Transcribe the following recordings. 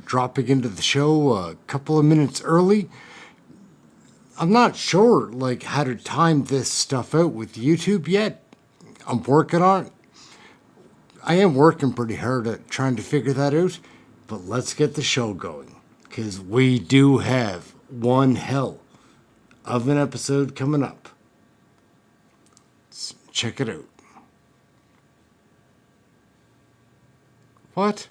dropping into the show a couple of minutes early. I'm not sure, like, how to time this stuff out with YouTube yet. I'm working on it. I am working pretty hard at trying to figure that out. But let's get the show going, because we do have one hell of an episode coming up. Let's check it out. What?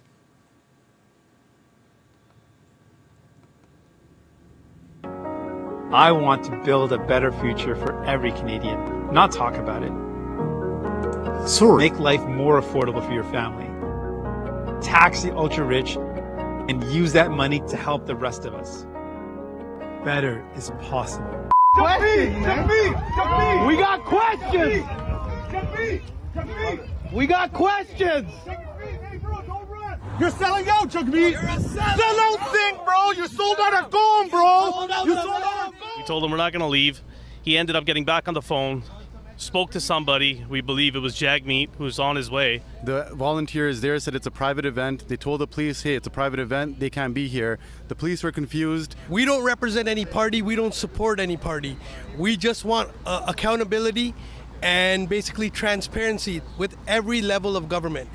I want to build a better future for every Canadian, not talk about it. Sorry. Make life more affordable for your family. Tax the ultra-rich and use that money to help the rest of us. Better is possible. JAGMEET! We got questions! We got questions! Hey, bro, don't run! You're selling out, JAGMEET! You're a sellout thing, bro! You sold out at Gone, bro! You sold out at Gone! We told him we're not going to leave. He ended up getting back on the phone, spoke to somebody. We believe it was JAGMEET, who's on his way. The volunteers there said it's a private event. They told the police, hey, it's a private event. They can't be here. The police were confused. We don't represent any party. We don't support any party. We just want accountability and basically transparency with every level of government.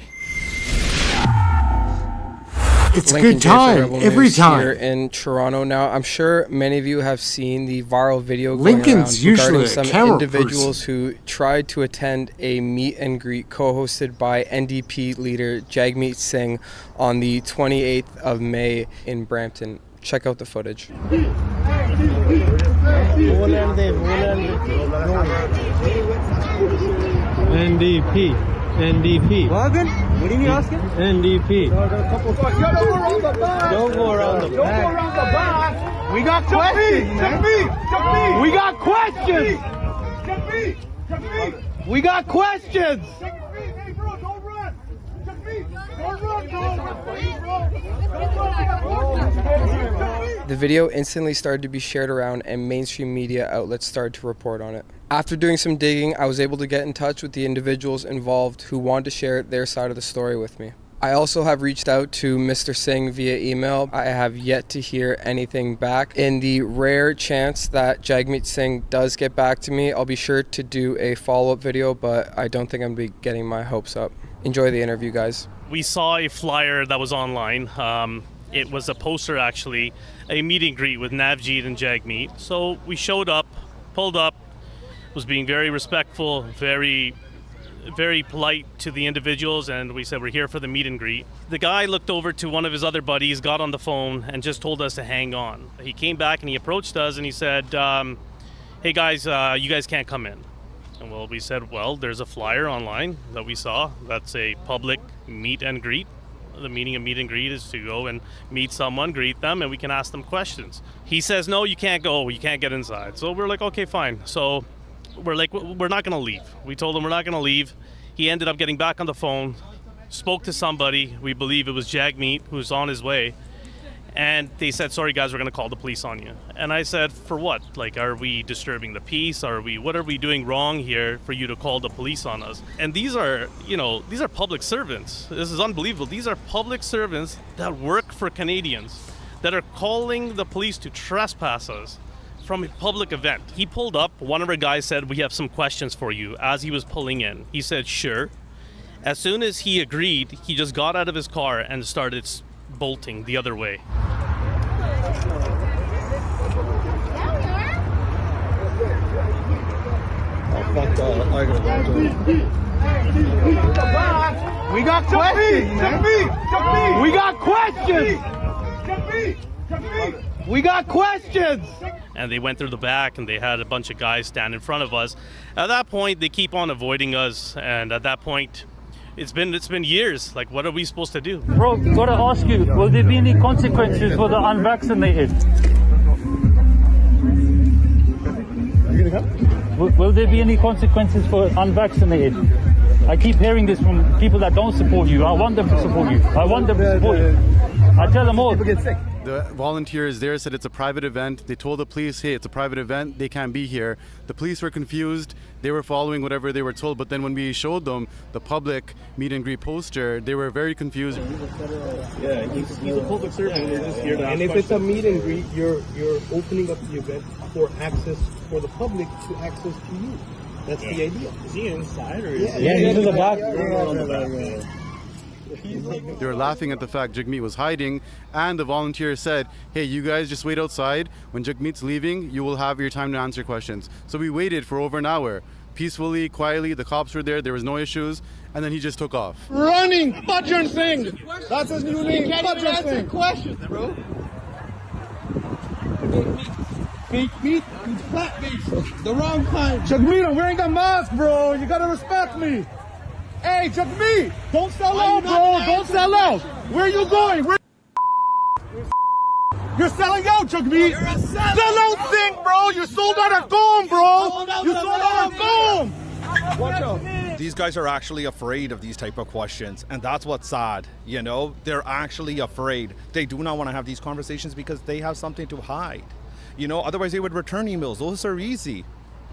It's a good time, every time. Here in Toronto now, I'm sure many of you have seen the viral video Lincoln's going around regarding usually a some camera individuals who tried to attend a meet and greet co-hosted by NDP leader Jagmeet Singh on the 28th of May in Brampton. Check out the footage. NDP. Logan? What are you asking? NDP. Don't go around the back. We got questions! JAGMEET! We got questions! JAGMEET! We got questions! Hey, bro, don't run! JAGMEET! Don't run, bro! The video instantly started to be shared around and mainstream media outlets started to report on it. After doing some digging, I was able to get in touch with the individuals involved who wanted to share their side of the story with me. I also have reached out to Mr. Singh via email. I have yet to hear anything back. In the rare chance that Jagmeet Singh does get back to me, I'll be sure to do a follow-up video, but I don't think I'm going to be getting my hopes up. Enjoy the interview, guys. We saw a flyer that was online. It was a poster, actually, a meet and greet with Navjeet and Jagmeet. So we showed up, pulled up, was being very respectful, very polite to the individuals, and we said we're here for the meet and greet. The guy looked over to one of his other buddies, got on the phone, and just told us to hang on. He came back and he approached us and he said, hey guys, you guys can't come in. And well, we said, well, there's a flyer online that we saw. That's a public meet and greet. The meaning of meet and greet is to go and meet someone, greet them, and we can ask them questions. He says, no, you can't go, you can't get inside. So we're like, okay, fine. So we're like, we're not going to leave. We told him we're not going to leave. He ended up getting back on the phone, spoke to somebody. We believe it was JAGMEET, who's on his way. And they said, sorry guys, we're going to call the police on you. And I said, for what? Like, are we disturbing the peace? What are we doing wrong here for you to call the police on us? And these are public servants. This is unbelievable. These are public servants that work for Canadians that are calling the police to trespass us from a public event. He pulled up. One of our guys said, we have some questions for you, as he was pulling in. He said, sure. As soon as he agreed, he just got out of his car and started bolting the other way. We got questions! We got questions! We got questions! And they went through the back and they had a bunch of guys stand in front of us. At that point, they keep on avoiding us, and at that point, it's been years. Like, what are we supposed to do? Bro, gotta ask you, will there be any consequences for the unvaccinated? Will there be any consequences for unvaccinated? I keep hearing this from people that don't support you. I want them to support you. I want them to support you. I tell them all. People get sick. The volunteers there said it's a private event. They told the police, hey, it's a private event, they can't be here. The police were confused. They were following whatever they were told, but then when we showed them the public meet and greet poster, they were very confused. Yeah, he's a public servant. We're just here to ask questions. If it's a meet and greet, you're opening up the event for access for the public to access to you. That's the idea. Is he inside or is he he's in the back. They were laughing at the fact JAGMEET was hiding, and the volunteer said, hey, you guys just wait outside. When JAGMEET's leaving, you will have your time to answer questions. So we waited for over an hour. Peacefully, quietly, the cops were there was no issues, and then he just took off. Running Fudger Singh. That's his new name. Fudger Singh. questions, bro. Fake meat, it's flat base. The wrong kind. JAGMEET, I'm wearing a mask, bro. You gotta respect me. Hey, JAGMEET, don't sell out, bro. Don't sell out. Where are you going? You're selling out, JAGMEET. You're a sellout. Sell out thing, bro. You sold out at Gom, bro. You sold out at Gom. Watch out. These guys are actually afraid of these type of questions, and that's what's sad. You know, they're actually afraid. They do not want to have these conversations because they have something to hide. You know, otherwise they would return emails. Those are easy.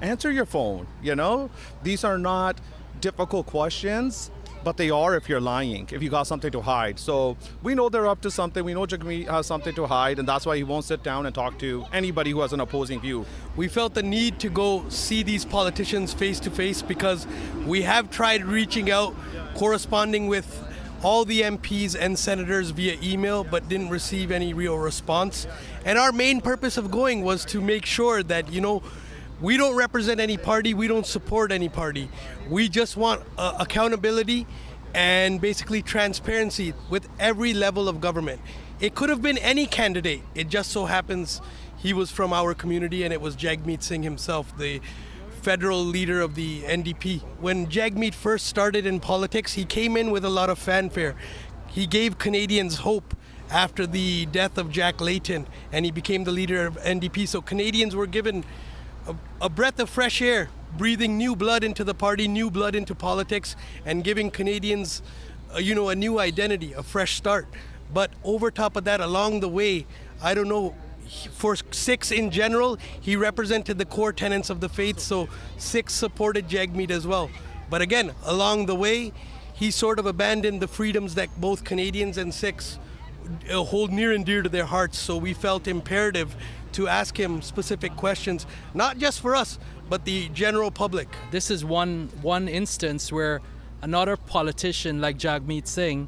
Answer your phone, you know? These are not difficult questions, but they are if you're lying, if you got something to hide. So we know they're up to something. We know JAGMEET has something to hide, and that's why he won't sit down and talk to anybody who has an opposing view. We felt the need to go see these politicians face to face because we have tried reaching out, corresponding with all the MPs and senators via email, but didn't receive any real response. And our main purpose of going was to make sure that, you know, we don't represent any party, we don't support any party. We just want accountability and basically transparency with every level of government. It could have been any candidate. It just so happens he was from our community, and it was Jagmeet Singh himself, the federal leader of the NDP. When Jagmeet first started in politics, he came in with a lot of fanfare. He gave Canadians hope after the death of Jack Layton, and he became the leader of NDP. So Canadians were given a breath of fresh air, breathing new blood into the party, new blood into politics, and giving Canadians, a new identity, a fresh start. But over top of that, along the way, I don't know, for Sikhs in general, he represented the core tenets of the faith, so Sikhs supported Jagmeet as well. But again, along the way, he sort of abandoned the freedoms that both Canadians and Sikhs hold near and dear to their hearts, so we felt imperative to ask him specific questions, not just for us, but the general public. This is one instance where another politician like Jagmeet Singh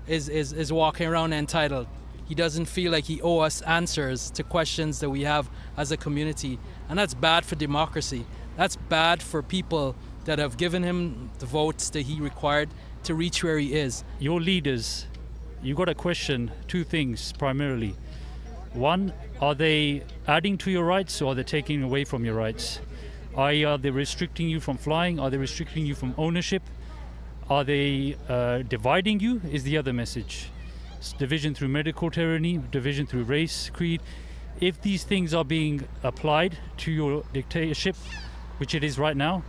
is walking around entitled. He doesn't feel like he owes us answers to questions that we have as a community. And that's bad for democracy. That's bad for people that have given him the votes that he required to reach where he is. Your leaders, you got to question two things primarily. One, are they adding to your rights or are they taking away from your rights? Are they restricting you from flying? Are they restricting you from ownership? Are they dividing you? Is the other message. It's division through medical tyranny, division through race, creed. If these things are being applied to your dictatorship, which it is right now,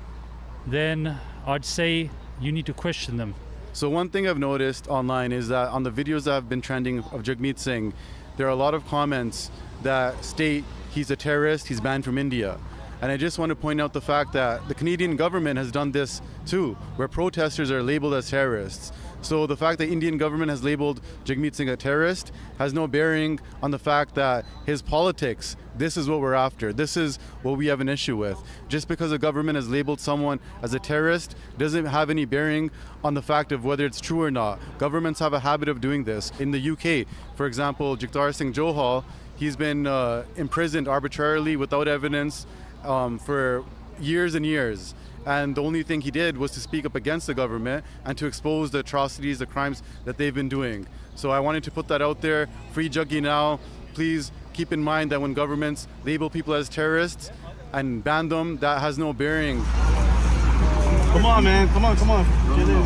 then I'd say you need to question them. So one thing I've noticed online is that on the videos that have been trending of Jagmeet Singh, there are a lot of comments that state he's a terrorist, he's banned from India. And I just want to point out the fact that the Canadian government has done this too, where protesters are labeled as terrorists. So the fact that the Indian government has labeled Jagmeet Singh a terrorist has no bearing on the fact that his politics, this is what we're after. This is what we have an issue with. Just because the government has labeled someone as a terrorist doesn't have any bearing on the fact of whether it's true or not. Governments have a habit of doing this. In the UK, for example, Jagtar Singh Johal, he's been imprisoned arbitrarily without evidence for years and years. And the only thing he did was to speak up against the government and to expose the atrocities, the crimes that they've been doing. So I wanted to put that out there. Free Jaggi now. Please keep in mind that when governments label people as terrorists and ban them, that has no bearing. Come on, man. Come on. Get in.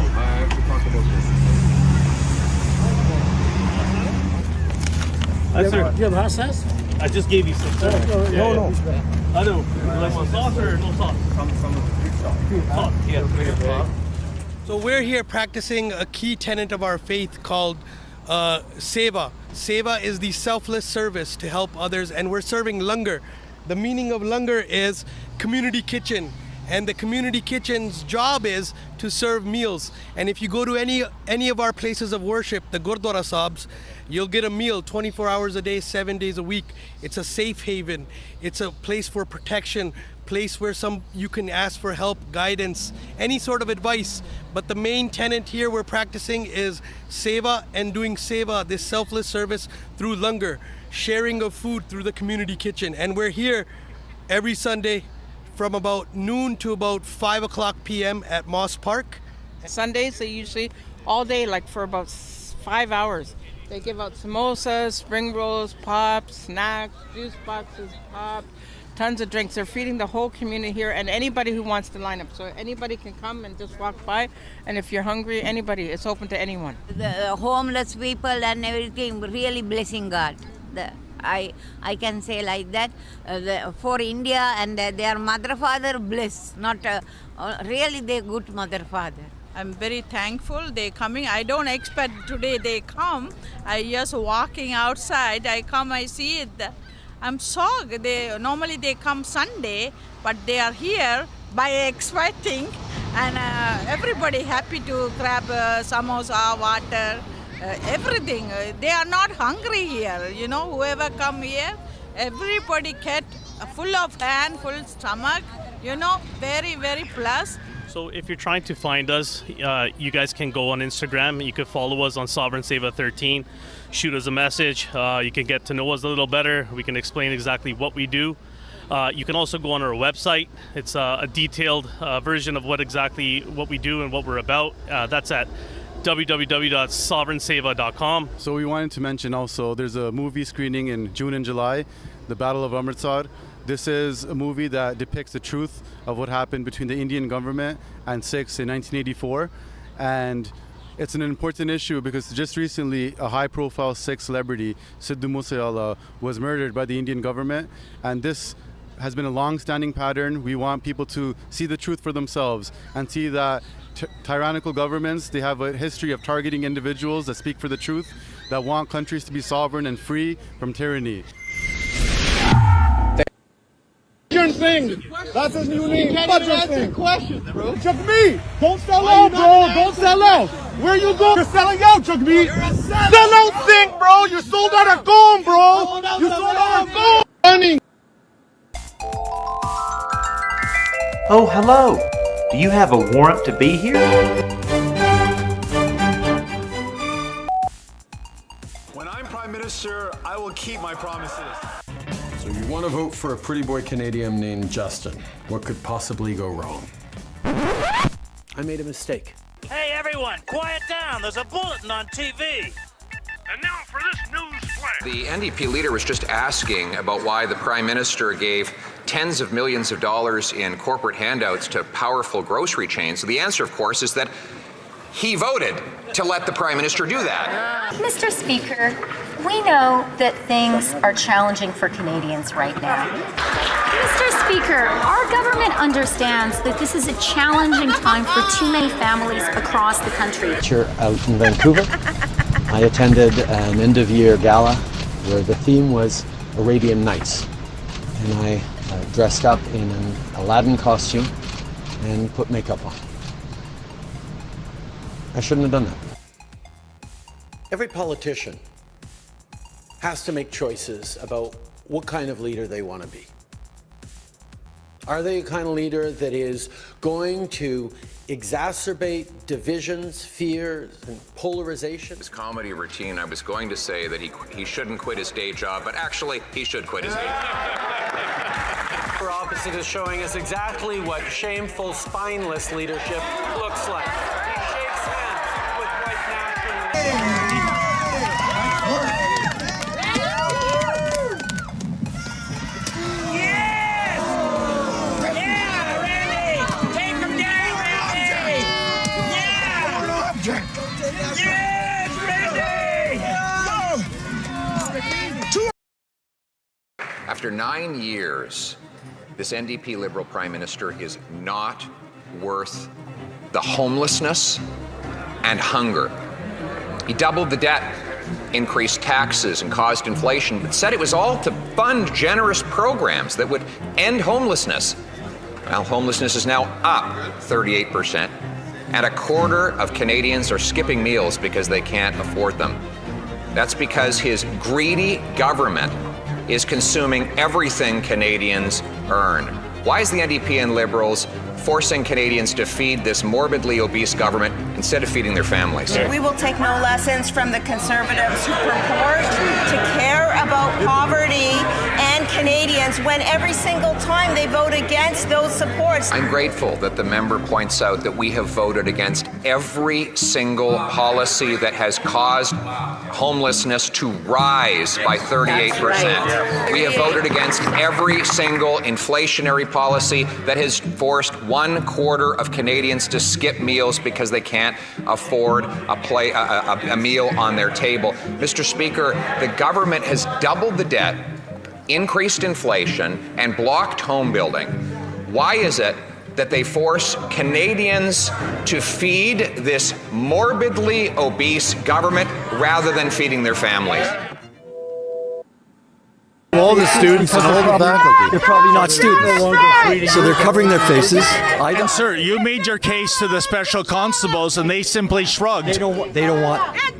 You have hot sauce? I just gave you some. No. I don't. Like some sauce or no sauce? Sauce. Yeah. So we're here practicing a key tenet of our faith called seva. Seva is the selfless service to help others, and we're serving langar. The meaning of langar is community kitchen, and the community kitchen's job is to serve meals. And if you go to any of our places of worship, the Gurdwara Sahibs, you'll get a meal 24 hours a day, 7 days a week. It's a safe haven. It's a place for protection, place where you can ask for help, guidance, any sort of advice. But the main tenet here we're practicing is seva and doing seva, this selfless service through langar, sharing of food through the community kitchen. And we're here every Sunday from about noon to about 5 o'clock p.m. at Moss Park. Sundays they usually all day, like for about 5 hours. They give out samosas, spring rolls, pops, snacks, juice boxes, pops, tons of drinks. They're feeding the whole community here and anybody who wants to line up. So anybody can come and just walk by. And if you're hungry, anybody, it's open to anyone. The homeless people and everything, really blessing God. I can say like that. For India and their mother, father, bless. Not really they're good mother, father. I'm very thankful they coming. I don't expect today they come. I just walking outside. I come, I see it. I'm shocked. Normally they come Sunday, but they are here by expecting, and everybody happy to grab samosa, water, everything. They are not hungry here. You know, whoever come here, everybody get full of hand, full stomach. You know, very, very plus. So if you're trying to find us, you guys can go on Instagram. You can follow us on Sovereign Seva 13. Shoot us a message. You can get to know us a little better. We can explain exactly what we do. You can also go on our website. It's a detailed version of what we do and what we're about. That's at www.sovereignseva.com. So we wanted to mention also there's a movie screening in June and July, The Battle of Amritsar. This is a movie that depicts the truth of what happened between the Indian government and Sikhs in 1984. And it's an important issue because just recently a high-profile Sikh celebrity, Sidhu Moosewala, was murdered by the Indian government. And this has been a long-standing pattern. We want people to see the truth for themselves and see that tyrannical governments, they have a history of targeting individuals that speak for the truth, that want countries to be sovereign and free from tyranny. Thing. That's his new name. You can't even answer questions, bro. JAGMEET, don't sell out, bro. Don't sell out. Where you go? You're selling out, JAGMEet. Sell out thing, bro. You sold out a gone, bro. You sold out a gone. Money. Oh, hello. Do you have a warrant to be here? When I'm Prime Minister, I will keep my promises. So you want to vote for a pretty boy Canadian named Justin. What could possibly go wrong? I made a mistake. Hey everyone, quiet down. There's a bulletin on TV. And now for this news flash. The NDP leader was just asking about why the Prime Minister gave tens of millions of dollars in corporate handouts to powerful grocery chains. So the answer, of course, is that he voted to let the Prime Minister do that. Mr. Speaker, we know that things are challenging for Canadians right now. Mr. Speaker, our government understands that this is a challenging time for too many families across the country. Here out in Vancouver, I attended an end-of-year gala where the theme was Arabian Nights. And I dressed up in an Aladdin costume and put makeup on. I shouldn't have done that. Every politician has to make choices about what kind of leader they want to be. Are they a kind of leader that is going to exacerbate divisions, fears, and polarization? His comedy routine, I was going to say that he shouldn't quit his day job, but actually he should quit his day job. Our opposite is showing us exactly what shameful, spineless leadership looks like. He shakes hands with white nationalists. After 9 years, this NDP Liberal Prime Minister is not worth the homelessness and hunger. He doubled the debt. increased taxes and caused inflation, but said it was all to fund generous programs that would end homelessness. Well, homelessness is now up 38%, and a quarter of Canadians are skipping meals because they can't afford them. That's because his greedy government is consuming everything Canadians earn. Why is the NDP and Liberals forcing Canadians to feed this morbidly obese government instead of feeding their families? We will take no lessons from the Conservatives who purport to care about poverty and Canadians when every single time they vote against those supports. I'm grateful that the member points out that we have voted against every single policy that has caused homelessness to rise by 38%. Right. We have voted against every single inflationary policy that has forced 1/4 of Canadians to skip meals because they can't afford a meal on their table. Mr. Speaker, the government has doubled the debt, increased inflation, and blocked home building. Why is it that they force Canadians to feed this morbidly obese government rather than feeding their families? All the students and all the faculty. They're probably not students, so they're covering their faces. Sir, you made your case to the special constables, and they simply shrugged. They don't want to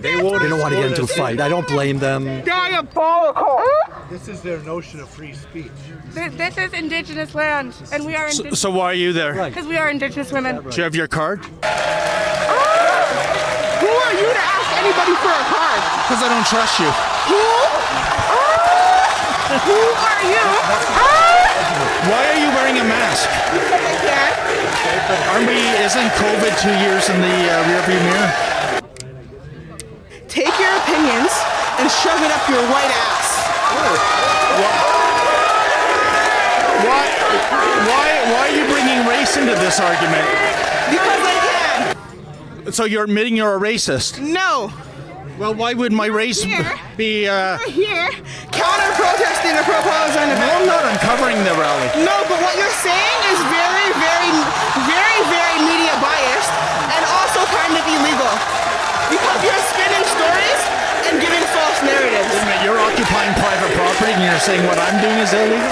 get into a fight. I don't blame them. Diabolical! This is their notion of free speech. This is Indigenous land, and we are Indigenous. So why are you there? Because we are Indigenous women. Do you have your card? Who are you to ask anybody for a card? Because I don't trust you. Who are you? Why are you wearing a mask? Because I can. Isn't COVID 2 years in the rearview mirror? Take your opinions and shove it up your white ass. Why are you bringing race into this argument? Because I can. So you're admitting you're a racist? No. Well, why would my race be... We're here counter-protesting a proposed on the No, I'm not uncovering the rally. No, but what you're saying is very, very, very, very media biased and also kind of illegal. Because you're spinning stories and giving false narratives. Wait a minute, you're occupying private property and you're saying what I'm doing is illegal?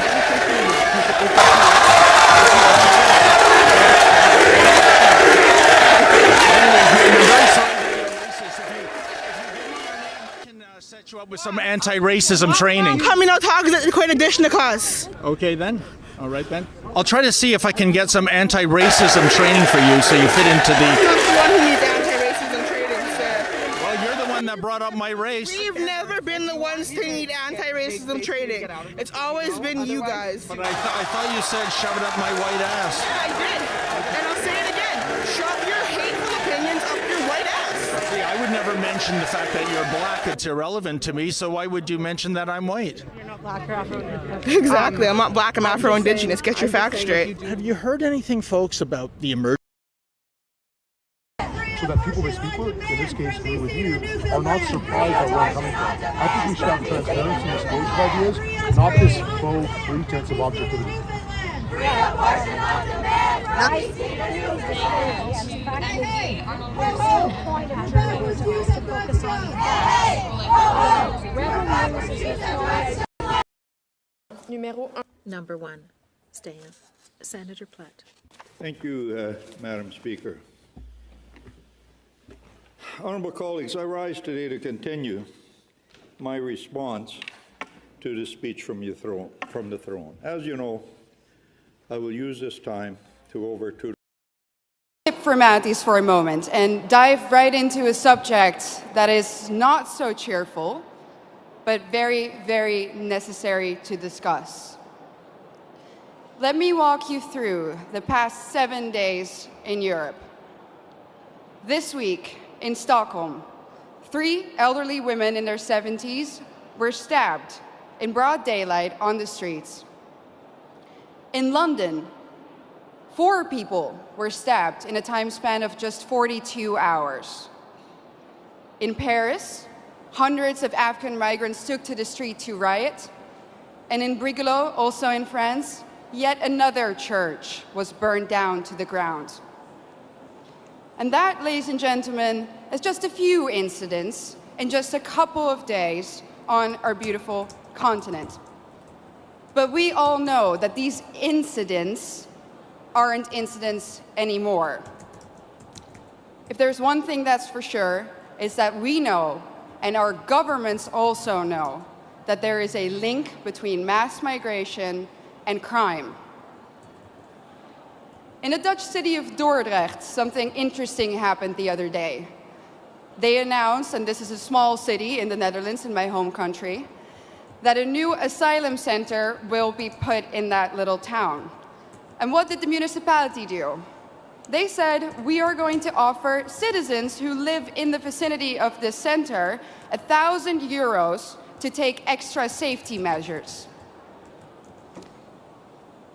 You up with some anti-racism training. Coming out talking is quite addition to cause. Okay then. All right then. I'll try to see if I can get some anti-racism training for you so you fit into the... I'm not the one who needs anti-racism training, sir. Well, you're the one that brought up my race. We've never been the ones to need anti-racism training. It's always been you guys. But I thought you said shove it up my white ass. I did. And I'll say it again. Shove your hateful opinions up your white ass. See, I would never mention the fact that you're black. It's irrelevant to me, so why would you mention that I'm white? You're not black or Afro-Indigenous. Exactly. I'm not black, I'm Afro-Indigenous. Get your facts straight. Have you heard anything, folks, about the emergency? So that people they speak with, in this case me with you, are not surprised at where I'm coming from. I think we should have transparency and disclosure of ideas, not this faux pretense of objectivity. Number one, stand. Senator Platt. Thank you, Madam Speaker. Honourable colleagues, I rise today to continue my response to the speech from the throne. As you know, I will use this time to go over to formalities for a moment and dive right into a subject that is not so cheerful, but very, very necessary to discuss. Let me walk you through the past 7 days in Europe. This week in Stockholm, 3 elderly women in their 70s were stabbed in broad daylight on the streets. In London, 4 people were stabbed in a time span of just 42 hours. In Paris, hundreds of African migrants took to the street to riot. And in Brigalow, also in France, yet another church was burned down to the ground. And that, ladies and gentlemen, is just a few incidents in just a couple of days on our beautiful continent. But we all know that these incidents aren't incidents anymore. If there's one thing that's for sure, is that we know, and our governments also know, that there is a link between mass migration and crime. In the Dutch city of Dordrecht, something interesting happened the other day. They announced, and this is a small city in the Netherlands, in my home country, that a new asylum center will be put in that little town. And what did the municipality do? They said, we are going to offer citizens who live in the vicinity of this center 1,000 euros to take extra safety measures.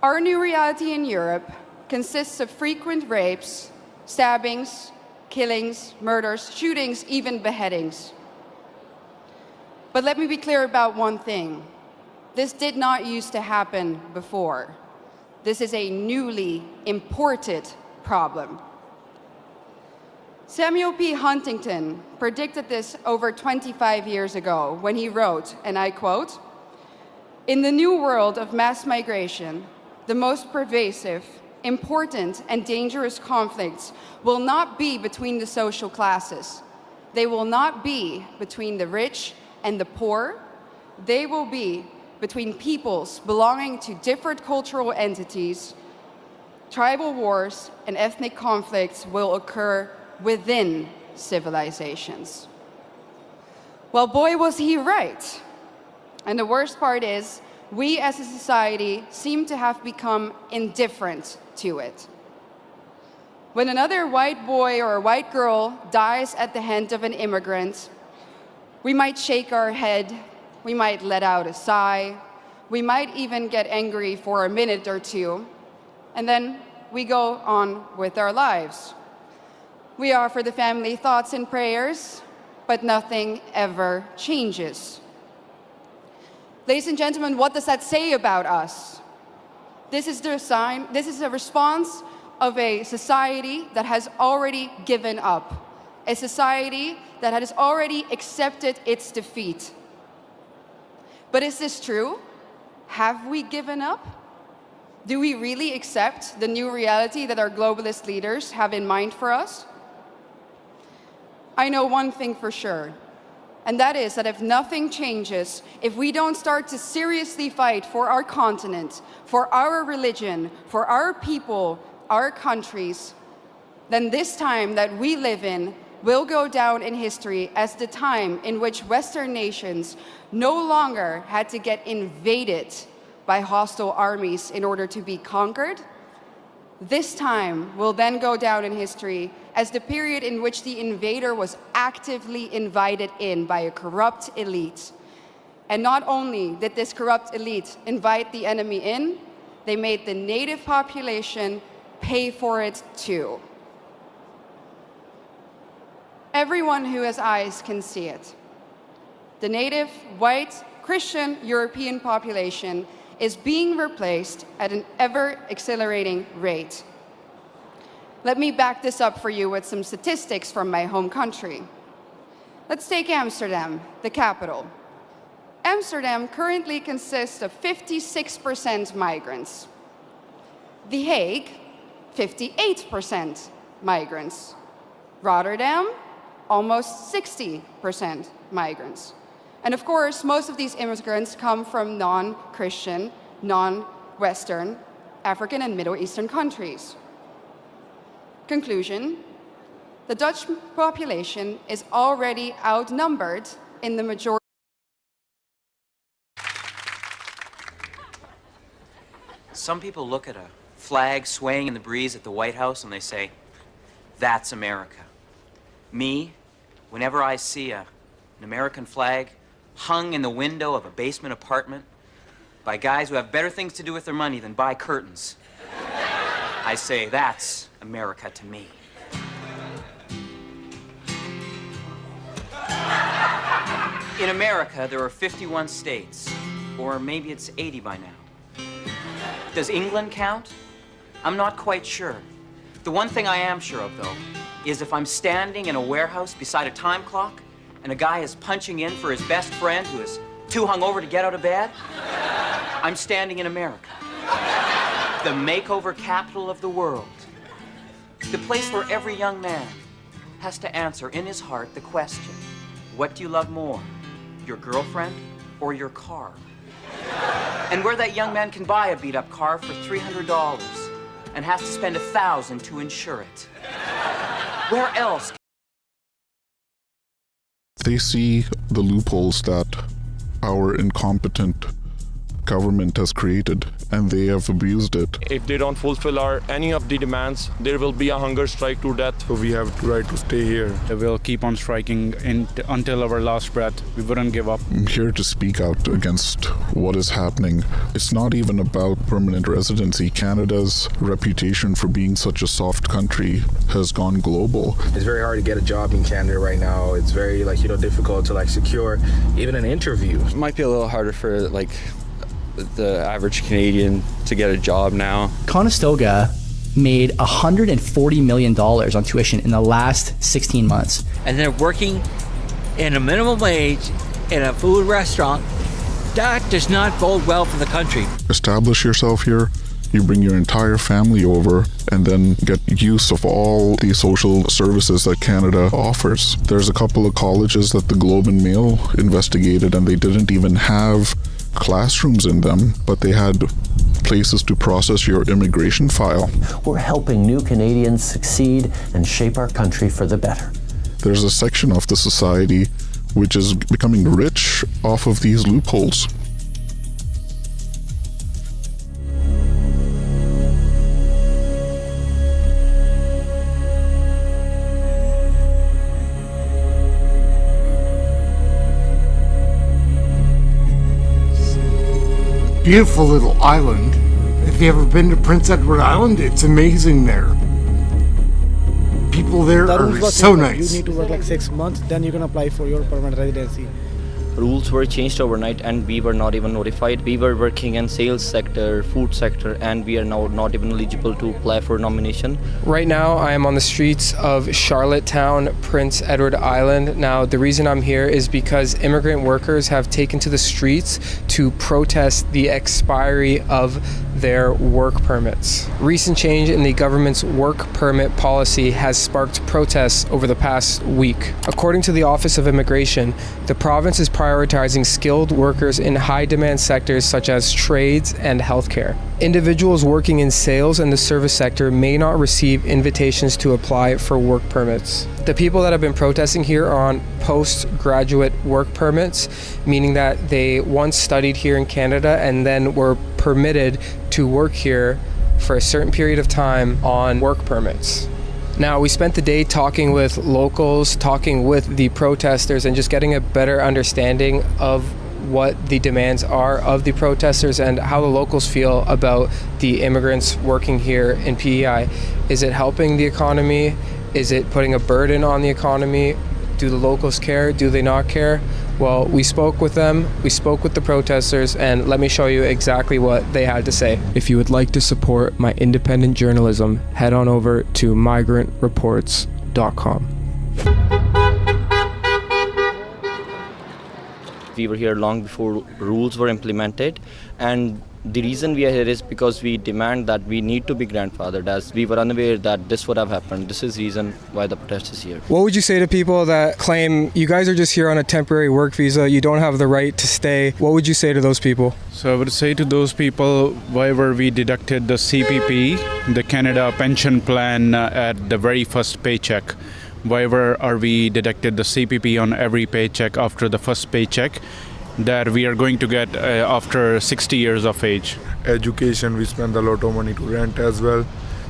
Our new reality in Europe consists of frequent rapes, stabbings, killings, murders, shootings, even beheadings. But let me be clear about one thing. This did not used to happen before. This is a newly imported problem. Samuel P. Huntington predicted this over 25 years ago when he wrote, and I quote, "In the new world of mass migration, the most pervasive, important, and dangerous conflicts will not be between the social classes. They will not be between the rich and the poor. They will be between peoples belonging to different cultural entities. Tribal wars and ethnic conflicts will occur within civilizations." Well, boy, was he right. And the worst part is, we as a society seem to have become indifferent to it. When another white boy or a white girl dies at the hand of an immigrant, we might shake our head, we might let out a sigh, we might even get angry for a minute or two, and then we go on with our lives. We offer the family thoughts and prayers, but nothing ever changes. Ladies and gentlemen, what does that say about us? This is a response of a society that has already given up, a society that has already accepted its defeat. But is this true? Have we given up? Do we really accept the new reality that our globalist leaders have in mind for us? I know one thing for sure, and that is that if nothing changes, if we don't start to seriously fight for our continent, for our religion, for our people, our countries, then this time that we live in will go down in history as the time in which Western nations no longer had to get invaded by hostile armies in order to be conquered. This time will then go down in history as the period in which the invader was actively invited in by a corrupt elite. And not only did this corrupt elite invite the enemy in, they made the native population pay for it too. Everyone who has eyes can see it. The native, white, Christian European population is being replaced at an ever-accelerating rate. Let me back this up for you with some statistics from my home country. Let's take Amsterdam, the capital. Amsterdam currently consists of 56% migrants. The Hague, 58% migrants. Rotterdam, almost 60% migrants. And of course, most of these immigrants come from non-Christian, non-Western, African and Middle Eastern countries. Conclusion, the Dutch population is already outnumbered in the majority. Some people look at a flag swaying in the breeze at the White House and they say, "That's America." Me, whenever I see an American flag hung in the window of a basement apartment by guys who have better things to do with their money than buy curtains, I say, "That's America to me." In America, there are 51 states, or maybe it's 80 by now. Does England count? I'm not quite sure. The one thing I am sure of, though, is if I'm standing in a warehouse beside a time clock and a guy is punching in for his best friend who is too hungover to get out of bed, I'm standing in America, the makeover capital of the world, the place where every young man has to answer in his heart the question, what do you love more, your girlfriend or your car? And where that young man can buy a beat-up car for $300 and has to spend $1,000 to insure it. Where else? They see the loopholes that our incompetent government has created, and they have abused it. If they don't fulfill any of the demands, there will be a hunger strike to death. So we have the right to stay here. We'll keep on striking until our last breath. We wouldn't give up. I'm here to speak out against what is happening. It's not even about permanent residency. Canada's reputation for being such a soft country has gone global. It's very hard to get a job in Canada right now. It's very difficult to secure even an interview. It might be a little harder for the average Canadian to get a job now. Conestoga made $140 million on tuition in the last 16 months. And they're working in a minimum wage in a food restaurant. That does not bode well for the country. Establish yourself here. You bring your entire family over and then get use of all the social services that Canada offers. There's a couple of colleges that the Globe and Mail investigated, and they didn't even have classrooms in them, but they had places to process your immigration file. We're helping new Canadians succeed and shape our country for the better. There's a section of the society which is becoming rich off of these loopholes. Beautiful little island. If you ever been to Prince Edward Island, it's amazing there. People there are so nice. You need to work 6 months, then you can apply for your permanent residency. Rules were changed overnight and we were not even notified. We were working in sales sector, food sector, and we are now not even eligible to apply for nomination. Right now I am on the streets of Charlottetown, Prince Edward Island. Now the reason I'm here is because immigrant workers have taken to the streets to protest the expiry of their work permits. Recent change in the government's work permit policy has sparked protests over the past week. According to the Office of Immigration, the province is prioritizing skilled workers in high-demand sectors such as trades and healthcare. Individuals working in sales and the service sector may not receive invitations to apply for work permits. The people that have been protesting here are on postgraduate work permits, meaning that they once studied here in Canada and then were permitted to work here for a certain period of time on work permits. Now, we spent the day talking with locals, talking with the protesters, and just getting a better understanding of what the demands are of the protesters and how the locals feel about the immigrants working here in PEI. Is it helping the economy? Is it putting a burden on the economy? Do the locals care? Do they not care? Well, we spoke with them, we spoke with the protesters, and let me show you exactly what they had to say. If you would like to support my independent journalism, head on over to migrantreports.com. We were here long before rules were implemented, and the reason we are here is because we demand that we need to be grandfathered, as we were unaware that this would have happened. This is the reason why the protest is here. What would you say to people that claim you guys are just here on a temporary work visa, you don't have the right to stay? What would you say to those people? So I would say to those people, why were we deducted the CPP, the Canada pension plan, at the very first paycheck? Why are we deducted the CPP on every paycheck after the first paycheck that we are going to get after 60 years of age? Education, we spend a lot of money to rent as well,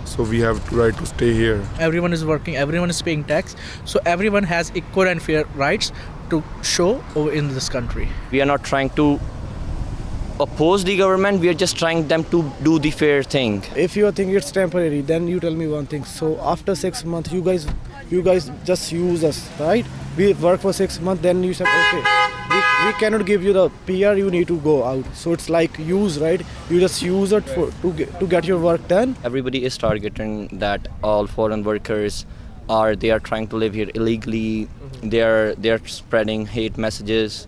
so we have the right to stay here. Everyone is working, everyone is paying tax, so everyone has equal and fair rights to show in this country. We are not trying to oppose the government, we are just trying them to do the fair thing. If you think it's temporary, then you tell me one thing. So after 6 months, you guys just use us, right? We work for 6 months, then you said, okay, we cannot give you the PR, you need to go out. So it's like use, right? You just use it to get your work done. Everybody is targeting that all foreign workers they are trying to live here illegally. They are spreading hate messages,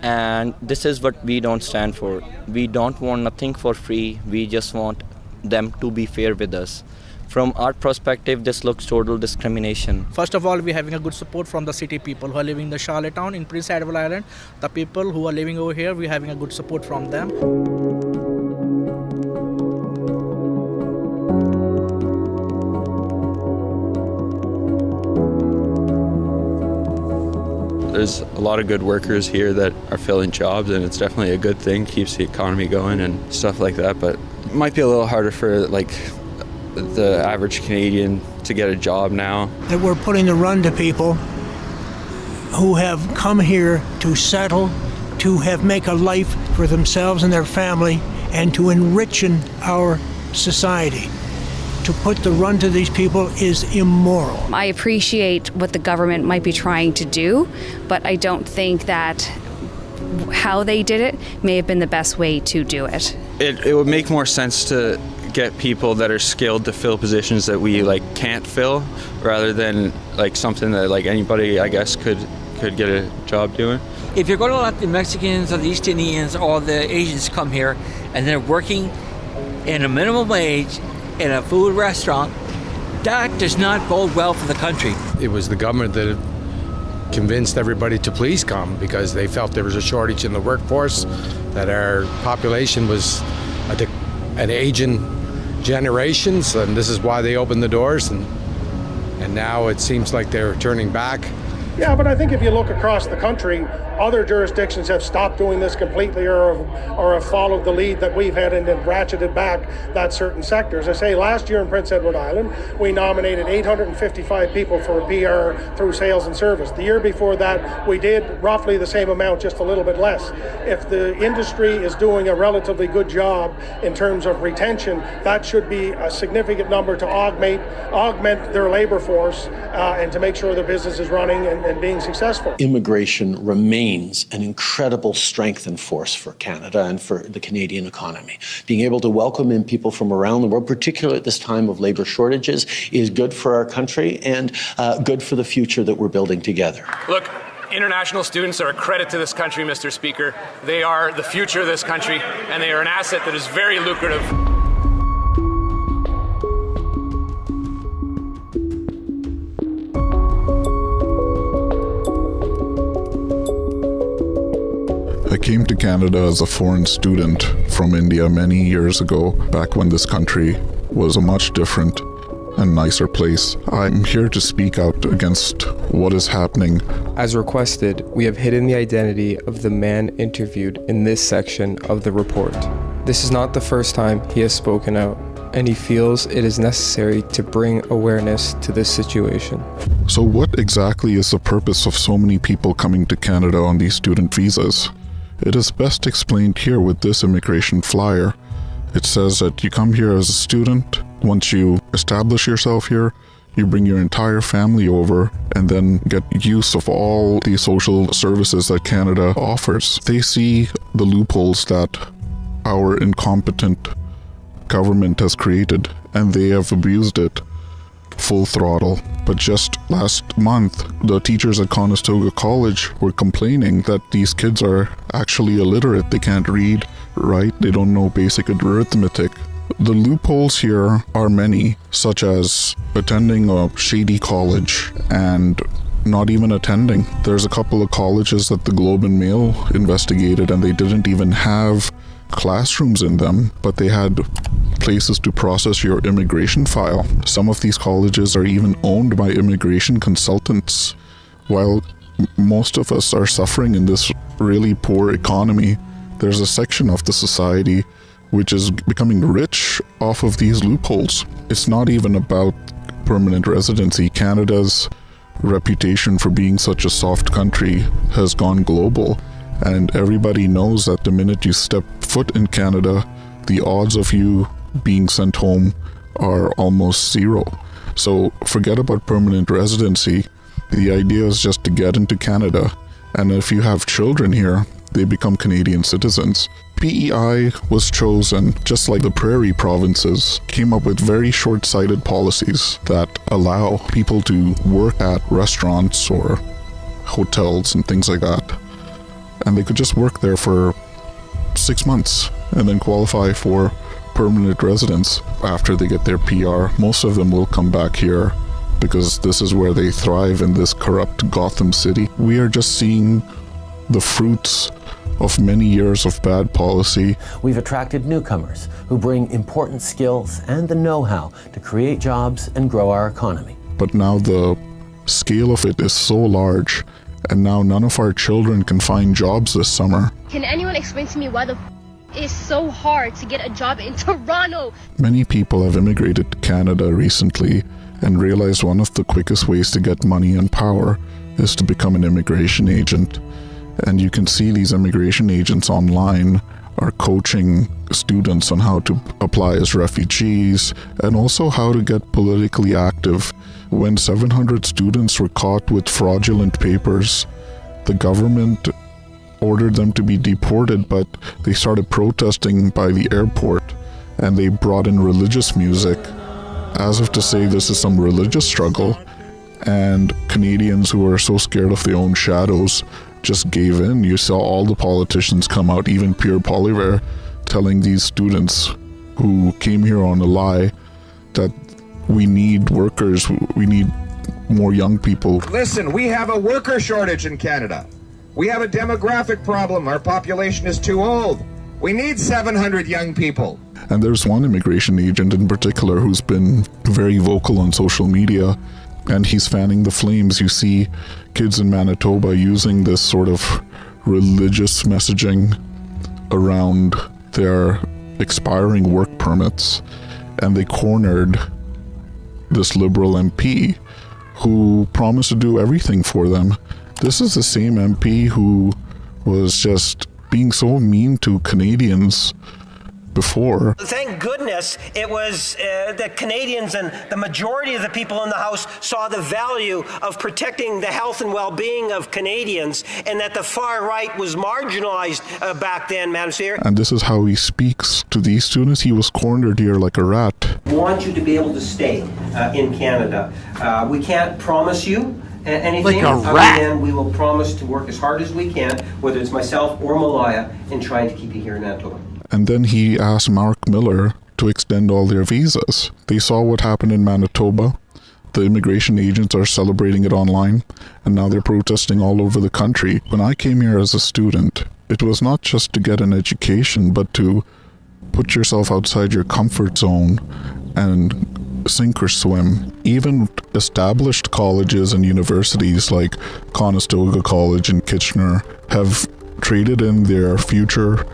and this is what we don't stand for. We don't want nothing for free. We just want them to be fair with us. From our perspective, this looks total discrimination. First of all, we're having a good support from the city people who are living in the Charlottetown in Prince Edward Island. The people who are living over here, we're having a good support from them. There's a lot of good workers here that are filling jobs, and it's definitely a good thing, keeps the economy going and stuff like that, but it might be a little harder for like the average Canadian to get a job now. That we're putting the run to people who have come here to settle, to make a life for themselves and their family, and to enrich our society. To put the run to these people is immoral. I appreciate what the government might be trying to do, but I don't think that how they did it may have been the best way to do it. It would make more sense to get people that are skilled to fill positions that we like can't fill, rather than like something that like anybody, I guess, could get a job doing. If you're going to let the Mexicans or the East Indians or the Asians come here and they're working in a minimum wage in a food restaurant, that does not bode well for the country. It was the government that convinced everybody to please come because they felt there was a shortage in the workforce, that our population was an aging generations, and this is why they opened the doors, and now it seems like they're turning back. Yeah, but I think if you look across the country, other jurisdictions have stopped doing this completely or have followed the lead that we've had and have ratcheted back that certain sectors. I say last year in Prince Edward Island, we nominated 855 people for a PR through sales and service. The year before that, we did roughly the same amount, just a little bit less. If the industry is doing a relatively good job in terms of retention, that should be a significant number to augment their labor force and to make sure their business is running and being successful. Immigration remains an incredible strength and force for Canada and for the Canadian economy. Being able to welcome in people from around the world, particularly at this time of labor shortages, is good for our country and good for the future that we're building together. Look, international students are a credit to this country, Mr. Speaker. They are the future of this country, and they are an asset that is very lucrative. I came to Canada as a foreign student from India many years ago, back when this country was a much different and nicer place. I'm here to speak out against what is happening. As requested, we have hidden the identity of the man interviewed in this section of the report. This is not the first time he has spoken out, and he feels it is necessary to bring awareness to this situation. So what exactly is the purpose of so many people coming to Canada on these student visas? It is best explained here with this immigration flyer. It says that you come here as a student. Once you establish yourself here, you bring your entire family over and then get use of all the social services that Canada offers. They see the loopholes that our incompetent government has created, and they have abused it full throttle. But just last month, the teachers at Conestoga College were complaining that these kids are actually illiterate. They can't read, write, they don't know basic arithmetic. The loopholes here are many, such as attending a shady college and not even attending. There's a couple of colleges that the Globe and Mail investigated, and they didn't even have classrooms in them, but they had places to process your immigration file. Some of these colleges are even owned by immigration consultants. While most of us are suffering in this really poor economy, there's a section of the society which is becoming rich off of these loopholes. It's not even about permanent residency. Canada's reputation for being such a soft country has gone global, and everybody knows that the minute you step foot in Canada, the odds of you being sent home are almost zero. So forget about permanent residency. The idea is just to get into Canada, and if you have children here, they become Canadian citizens. PEI was chosen, just like the prairie provinces, came up with very short-sighted policies that allow people to work at restaurants or hotels and things like that. And they could just work there for 6 months and then qualify for permanent residence after they get their PR. Most of them will come back here because this is where they thrive, in this corrupt Gotham City. We are just seeing the fruits of many years of bad policy. We've attracted newcomers who bring important skills and the know-how to create jobs and grow our economy. But now the scale of it is so large, and now none of our children can find jobs this summer. Can anyone explain to me why the it's so hard to get a job in Toronto? Many people have immigrated to Canada recently and realized one of the quickest ways to get money and power is to become an immigration agent. And you can see these immigration agents online are coaching students on how to apply as refugees and also how to get politically active. When 700 students were caught with fraudulent papers, the government ordered them to be deported, but they started protesting by the airport and they brought in religious music as if to say this is some religious struggle, and Canadians who are so scared of their own shadows just gave in. You saw all the politicians come out, even POILIEVRE, telling these students who came here on a lie that we need workers, we need more young people. Listen, we have a worker shortage in Canada. We have a demographic problem. Our population is too old. We need 700 young people. And there's one immigration agent in particular who's been very vocal on social media, and he's fanning the flames. You see kids in Manitoba using this sort of religious messaging around their expiring work permits, and they cornered this Liberal MP who promised to do everything for them. This is the same MP who was just being so mean to Canadians before. Thank goodness it was that Canadians and the majority of the people in the House saw the value of protecting the health and well-being of Canadians, and that the far right was marginalized back then, Madam Speaker. And this is how he speaks to these students. He was cornered here like a rat. We want you to be able to stay in Canada. We can't promise you anything, like a rat. And we will promise to work as hard as we can, whether it's myself or Malaya, in trying to keep you here in Manitoba. And then he asked Mark Miller to extend all their visas. They saw what happened in Manitoba. The immigration agents are celebrating it online, and now they're protesting all over the country. When I came here as a student, it was not just to get an education, but to put yourself outside your comfort zone and sink or swim. Even established colleges and universities like Conestoga College in Kitchener have traded in their future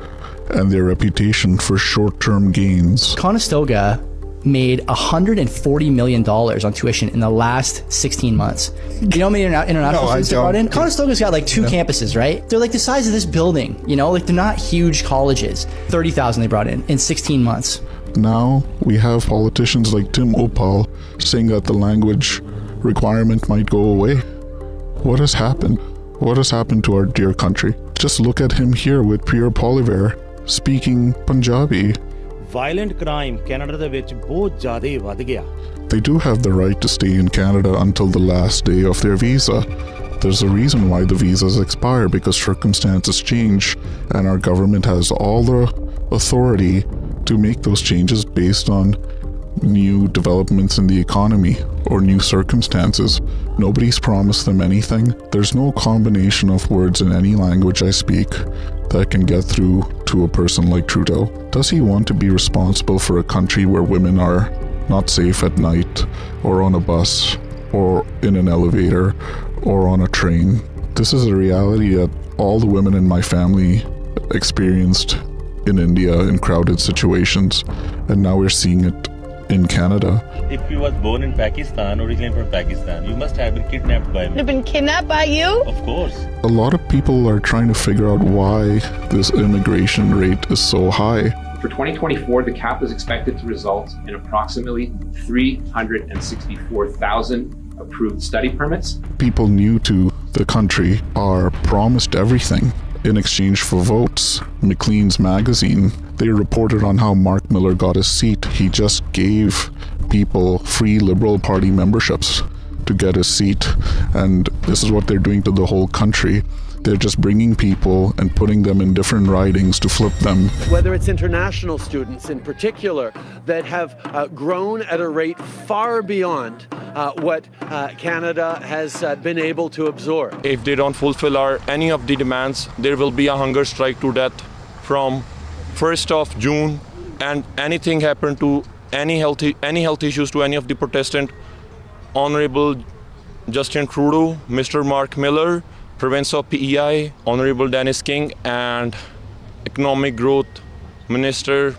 and their reputation for short-term gains. Conestoga made $140 million on tuition in the last 16 months. You know how many international students they brought in? Conestoga's got like 2 campuses, right? They're like the size of this building, you know? Like they're not huge colleges. 30,000 they brought in 16 months. Now we have politicians like Tim Opal saying that the language requirement might go away. What has happened? What has happened to our dear country? Just look at him here with POILIEVRE speaking Punjabi. Violent crime Canada ਦੇ ਵਿੱਚ ਬਹੁਤ ਜ਼ਿਆਦਾ ਵੱਧ ਗਿਆ. They do have the right to stay in Canada until the last day of their visa. There's a reason why the visas expire, because circumstances change, and our government has all the authority to make those changes based on new developments in the economy or new circumstances. Nobody's promised them anything. There's no combination of words in any language I speak that can get through to a person like Trudeau. Does he want to be responsible for a country where women are not safe at night, or on a bus, or in an elevator, or on a train? This is a reality that all the women in my family experienced in India in crowded situations, and now we're seeing it in Canada. If you was born in Pakistan, originally from Pakistan, you must have been kidnapped by me. Have been kidnapped by you? Of course. A lot of people are trying to figure out why this immigration rate is so high. For 2024, the cap is expected to result in approximately 364,000 approved study permits. People new to the country are promised everything, in exchange for votes. Maclean's magazine, they reported on how Mark Miller got his seat. He just gave people free Liberal Party memberships to get his seat, and this is what they're doing to the whole country. They're just bringing people and putting them in different ridings to flip them. Whether it's international students in particular that have grown at a rate far beyond what Canada has been able to absorb. If they don't fulfill any of the demands, there will be a hunger strike to death from 1st of June, and anything happen to any health issues to any of the Protestant, Honorable Justin Trudeau, Mr. Mark Miller, Province of PEI, Honorable Dennis King, and Economic Growth Minister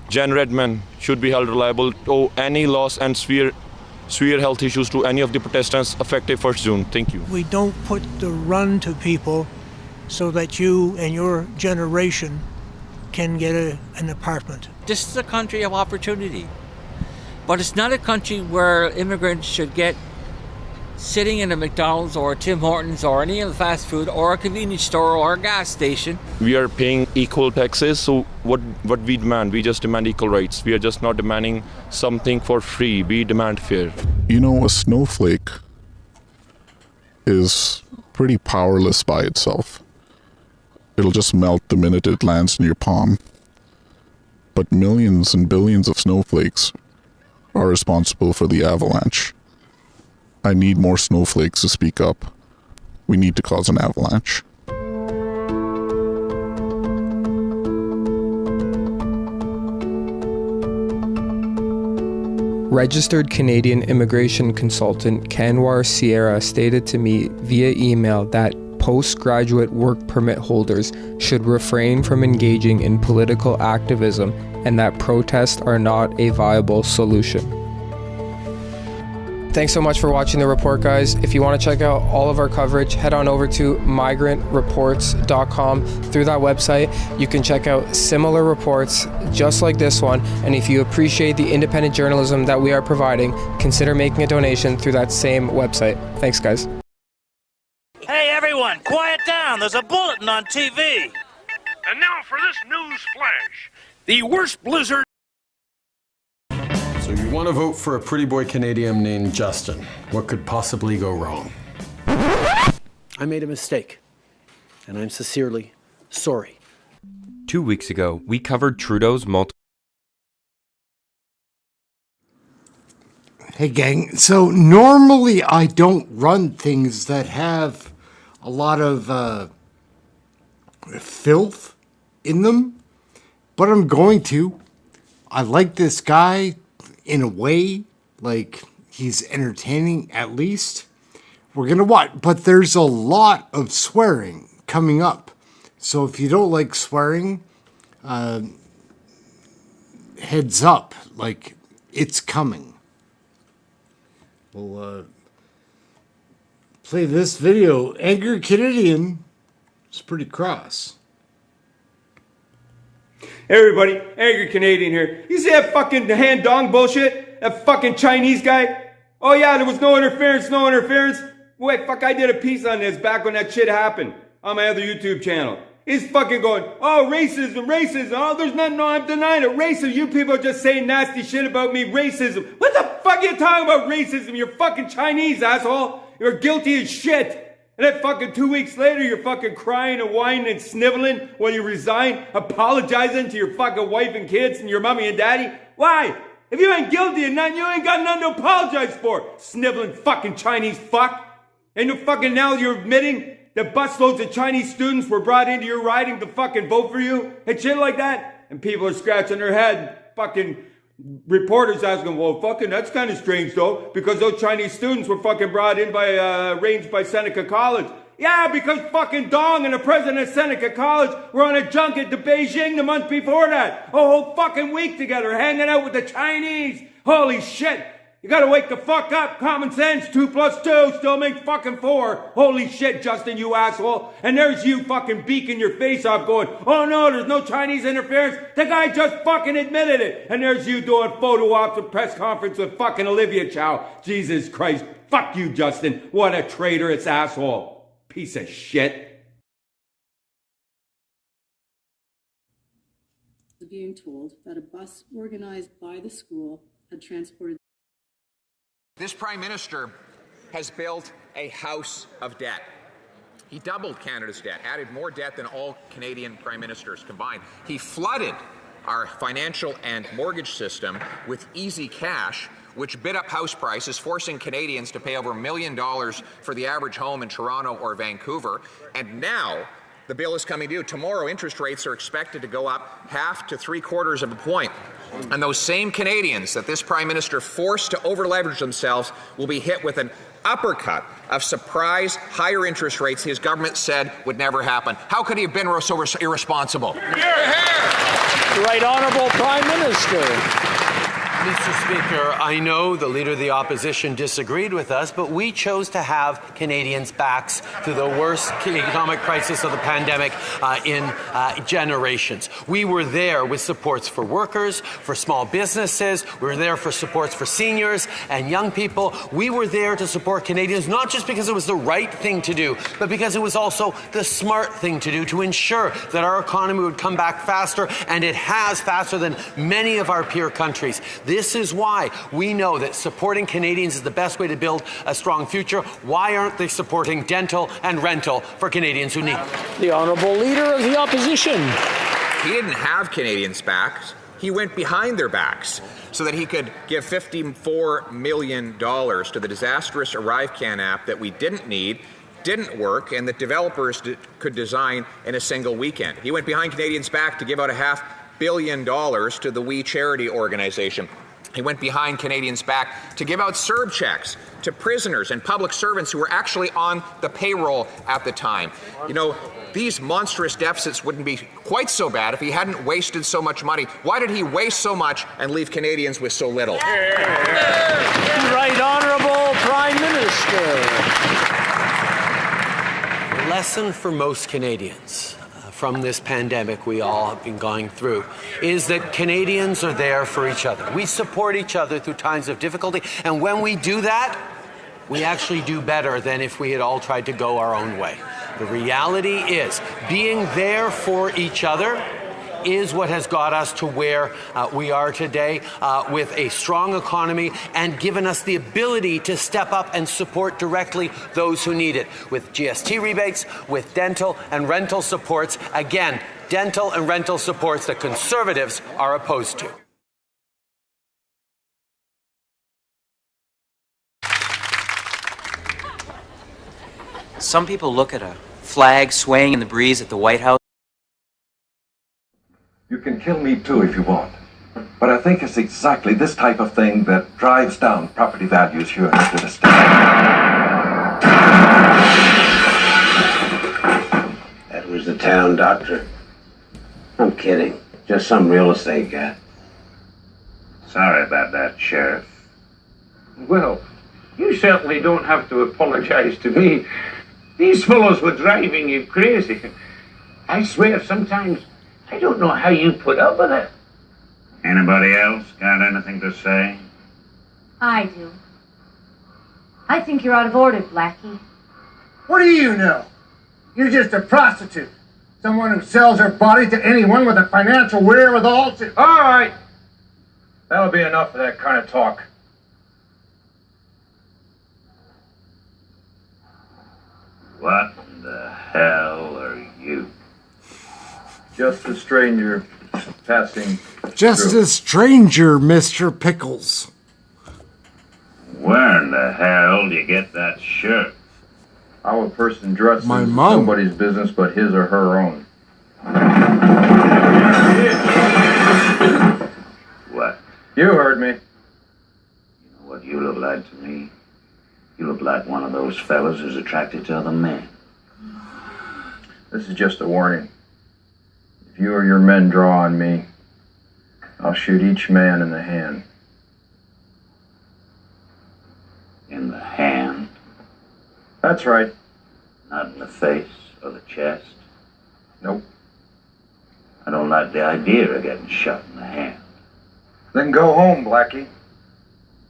Jen Redmond should be held liable to any loss and severe health issues to any of the Protestants effective 1st June. Thank you. We don't put the run to people so that you and your generation can get an apartment. This is a country of opportunity, but it's not a country where immigrants should get sitting in a McDonald's or a Tim Hortons or any of the fast food or a convenience store or a gas station. We are paying equal taxes, so what we demand? We just demand equal rights. We are just not demanding something for free. We demand fair. You know, a snowflake is pretty powerless by itself. It'll just melt the minute it lands in your palm. But millions and billions of snowflakes are responsible for the avalanche. I need more snowflakes to speak up. We need to cause an avalanche. Registered Canadian immigration consultant Kanwar Sierra stated to me via email that postgraduate work permit holders should refrain from engaging in political activism and that protests are not a viable solution. Thanks so much for watching the report, guys. If you want to check out all of our coverage, head on over to migrantreports.com. Through that website, you can check out similar reports just like this one. And if you appreciate the independent journalism that we are providing, consider making a donation through that same website. Thanks, guys. Hey, everyone, quiet down. There's a bulletin on TV. And now for this news flash. The worst blizzard. So you want to vote for a pretty boy Canadian named Justin. What could possibly go wrong? I made a mistake, and I'm sincerely sorry. 2 weeks ago, we covered Trudeau's multiple... Hey gang, so normally I don't run things that have a lot of filth in them, but I'm going to. I like this guy in a way, like he's entertaining at least. We're gonna watch, but there's a lot of swearing coming up. So if you don't like swearing, heads up, like it's coming. We'll play this video. Angry Canadian is pretty cross. Hey everybody, Angry Canadian here. You see that fucking hand dong bullshit? That fucking Chinese guy? Oh yeah, there was no interference. Wait, fuck, I did a piece on this back when that shit happened on my other YouTube channel. He's fucking going, oh, racism. Oh, there's nothing, no, I'm denying it. Racism, you people are just saying nasty shit about me. Racism. What the fuck are you talking about racism? You're fucking Chinese, asshole. You're guilty as shit. And then fucking 2 weeks later, you're fucking crying and whining and sniveling when you resign, apologizing to your fucking wife and kids and your mommy and daddy. Why? If you ain't guilty of nothing, you ain't got nothing to apologize for. Sniveling fucking Chinese fuck. And you fucking now you're admitting that busloads of Chinese students were brought into your riding to fucking vote for you and shit like that. And people are scratching their head. Fucking reporters asking, well, fucking, that's kind of strange though, because those Chinese students were fucking brought in by, arranged by Seneca College. Yeah, because fucking Dong and the president of Seneca College were on a junket to Beijing the month before that. A whole fucking week together, hanging out with the Chinese. Holy shit. You gotta wake the fuck up. Common sense. 2 + 2 still makes fucking 4. Holy shit, Justin, you asshole. And there's you fucking beaking your face off going, oh no, there's no Chinese interference. The guy just fucking admitted it. And there's you doing photo ops and press conference with fucking Olivia Chow. Jesus Christ. Fuck you, Justin. What a traitorous asshole. Piece of shit. being told that a bus organized by the school had transported. This Prime Minister has built a house of debt. He doubled Canada's debt, added more debt than all Canadian Prime Ministers combined. He flooded our financial and mortgage system with easy cash, which bid up house prices, forcing Canadians to pay over $1 million for the average home in Toronto or Vancouver. And now the bill is coming due. Tomorrow, interest rates are expected to go up 0.5 to 3/4 of a point. And those same Canadians that this Prime Minister forced to over-leverage themselves will be hit with an uppercut of surprise higher interest rates his government said would never happen. How could he have been so irresponsible? Right Honourable Prime Minister. Mr. Speaker, I know the Leader of the Opposition disagreed with us, but we chose to have Canadians' backs through the worst economic crisis of the pandemic in generations. We were there with supports for workers, for small businesses. We were there for supports for seniors and young people. We were there to support Canadians, not just because it was the right thing to do, but because it was also the smart thing to do to ensure that our economy would come back faster, and it has faster than many of our peer countries. This is why we know that supporting Canadians is the best way to build a strong future. Why aren't they supporting dental and rental for Canadians who need it? The Honourable Leader of the Opposition. He didn't have Canadians' backs. He went behind their backs so that he could give $54 million to the disastrous ArriveCan app that we didn't need, didn't work, and that developers could design in a single weekend. He went behind Canadians' back to give out $500 million to the We Charity organization. He went behind Canadians' back to give out CERB checks to prisoners and public servants who were actually on the payroll at the time. You know, these monstrous deficits wouldn't be quite so bad if he hadn't wasted so much money. Why did he waste so much and leave Canadians with so little? Right Honourable Prime Minister. The lesson for most Canadians from this pandemic we all have been going through is that Canadians are there for each other. We support each other through times of difficulty, and when we do that, we actually do better than if we had all tried to go our own way. The reality is, being there for each other is what has got us to where we are today with a strong economy and given us the ability to step up and support directly those who need it with GST rebates, with dental and rental supports. Again, dental and rental supports that Conservatives are opposed to. Some people look at a flag swaying in the breeze at the White House. You can kill me too if you want. But I think it's exactly this type of thing that drives down property values here in the state. That was the town doctor. I'm kidding. Just some real estate guy. Sorry about that, Sheriff. Well, you certainly don't have to apologize to me. These fellows were driving you crazy. I swear, sometimes I don't know how you put up with it. Anybody else got anything to say? I do. I think you're out of order, Blackie. What do you know? You're just a prostitute. Someone who sells her body to anyone with a financial wherewithal to... All right. That'll be enough of that kind of talk. What in the hell are you? Just a stranger passing Just through. a stranger, Mr. Pickles. Where in the hell do you get that shirt? How a person dresses My is mom. nobody's business but his or her own. What? You heard me. You know what you look like to me? You look like one of those fellas who's attracted to other men. This is just a warning. If you or your men draw on me, I'll shoot each man in the hand. In the hand? That's right. Not in the face or the chest? Nope. I don't like the idea of getting shot in the hand. Then go home, Blackie.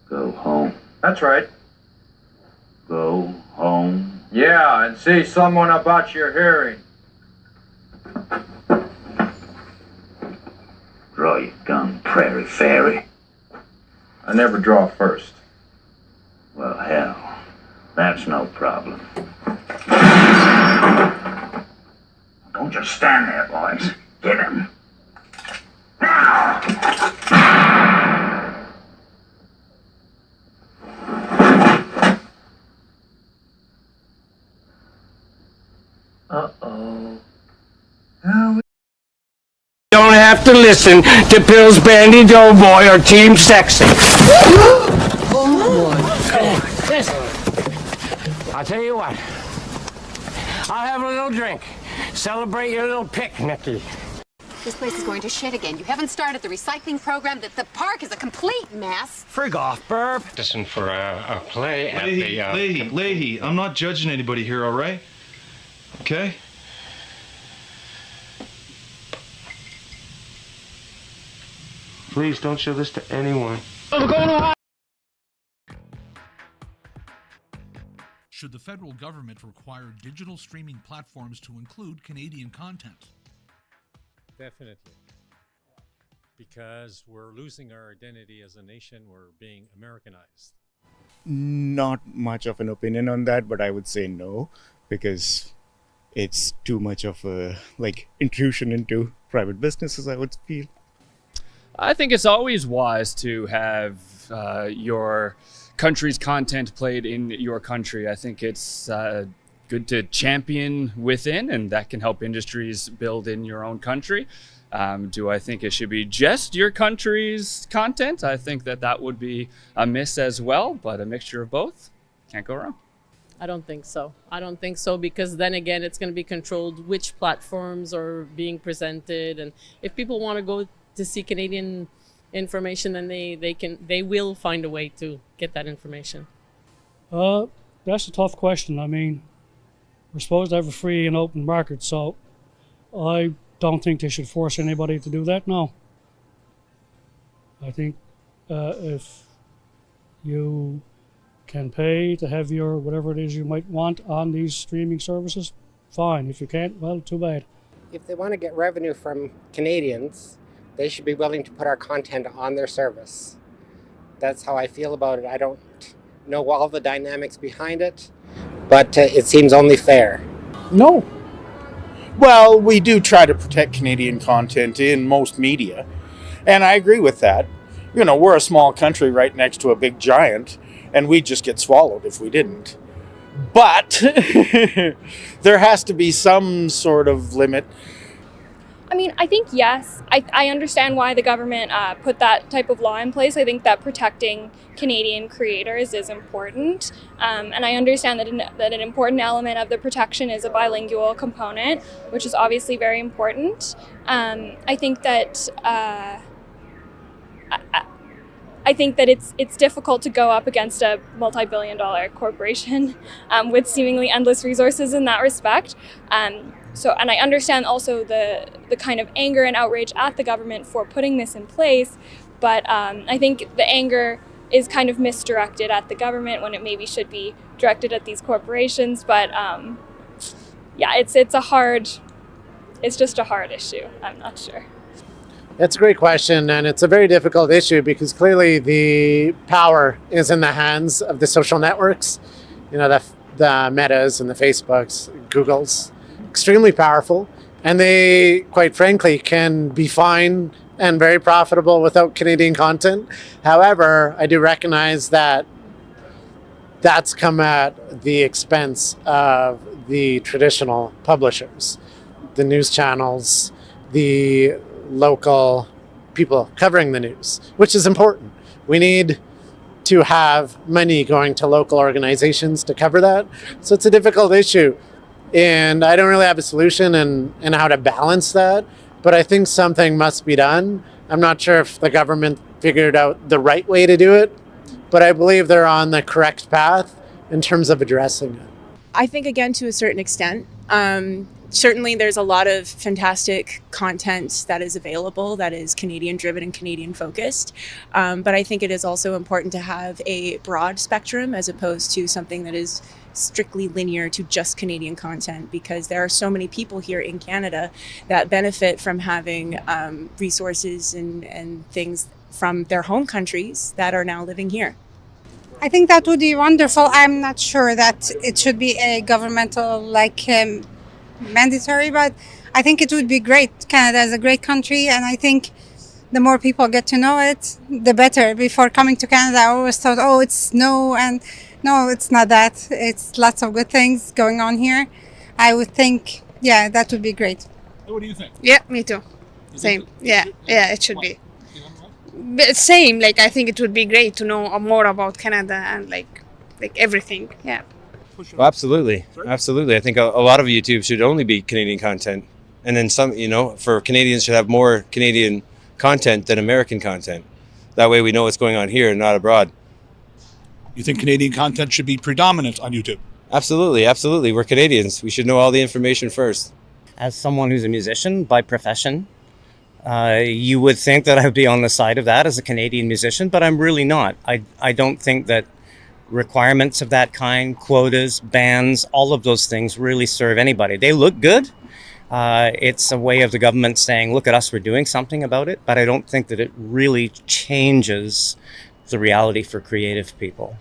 Go home? That's right. Go home? Yeah, and see someone about your hearing. Draw your gun, prairie fairy. I never draw first. Well, hell, that's no problem. Don't just stand there, boys. Get him. Now! Uh-oh. Don't have to listen to Bill's Bandy Doughboy or Team Sexy. I'll tell you what. I'll have a little drink. Celebrate your little picnicky. This place is going to shit again. You haven't started the recycling program. The park is a complete mess. Frig off, Burb. Listen for a play at the... Leahy, I'm not judging anybody here, all right? Okay? Please don't show this to anyone. Should the federal government require digital streaming platforms to include Canadian content? Definitely. Because we're losing our identity as a nation, we're being Americanized. Not much of an opinion on that, but I would say no, because it's too much of a intrusion into private businesses, I would feel. I think it's always wise to have your country's content played in your country. I think it's good to champion within, and that can help industries build in your own country. Do I think it should be just your country's content? I think that would be a miss as well, but a mixture of both, can't go wrong. I don't think so. I don't think so, because then again, it's going to be controlled which platforms are being presented, and if people want to go to see Canadian information, then they will find a way to get that information. That's a tough question. I mean, we're supposed to have a free and open market, so I don't think they should force anybody to do that, no. I think if you can pay to have your whatever it is you might want on these streaming services, fine. If you can't, well, too bad. If they want to get revenue from Canadians, they should be willing to put our content on their service. That's how I feel about it. I don't know all the dynamics behind it, but it seems only fair. No. Well, we do try to protect Canadian content in most media, and I agree with that. You know, we're a small country right next to a big giant, and we'd just get swallowed if we didn't. But there has to be some sort of limit. I mean, I think yes. I understand why the government put that type of law in place. I think that protecting Canadian creators is important. And I understand that an important element of the protection is a bilingual component, which is obviously very important. I think that it's difficult to go up against a multi-billion-dollar corporation with seemingly endless resources in that respect. And I understand also the kind of anger and outrage at the government for putting this in place, but I think the anger is kind of misdirected at the government when it maybe should be directed at these corporations. But yeah, it's just a hard issue. I'm not sure. That's a great question, and it's a very difficult issue because clearly the power is in the hands of the social networks. You know, the Metas and the Facebooks, Googles, extremely powerful, and they, quite frankly, can be fine and very profitable without Canadian content. However, I do recognize that that's come at the expense of the traditional publishers, the news channels, the local people covering the news, which is important. We need to have money going to local organizations to cover that. So it's a difficult issue. And I don't really have a solution in how to balance that, but I think something must be done. I'm not sure if the government figured out the right way to do it, but I believe they're on the correct path in terms of addressing it. I think, again, to a certain extent, certainly there's a lot of fantastic content that is available that is Canadian driven and Canadian focused. But I think it is also important to have a broad spectrum as opposed to something that is strictly linear to just Canadian content, because there are so many people here in Canada that benefit from having resources and things from their home countries that are now living here. I think that would be wonderful. I'm not sure that it should be a governmental mandatory, but I think it would be great. Canada is a great country, and I think the more people get to know it, the better. Before coming to Canada, I always thought, oh, it's snow, and no, it's not that. It's lots of good things going on here. I would think, yeah, that would be great. What do you think? Yeah, me too. Same. Yeah, it should be. But same, I think it would be great to know more about Canada and like everything. Yeah. Well, absolutely. Absolutely. I think a lot of YouTube should only be Canadian content. And then some, for Canadians should have more Canadian content than American content. That way we know what's going on here and not abroad. You think Canadian content should be predominant on YouTube? Absolutely. Absolutely. We're Canadians. We should know all the information first. As someone who's a musician by profession, you would think that I would be on the side of that as a Canadian musician, but I'm really not. I don't think that requirements of that kind, quotas, bans, all of those things really serve anybody. They look good. It's a way of the government saying, look at us, we're doing something about it, but I don't think that it really changes the reality for creative people.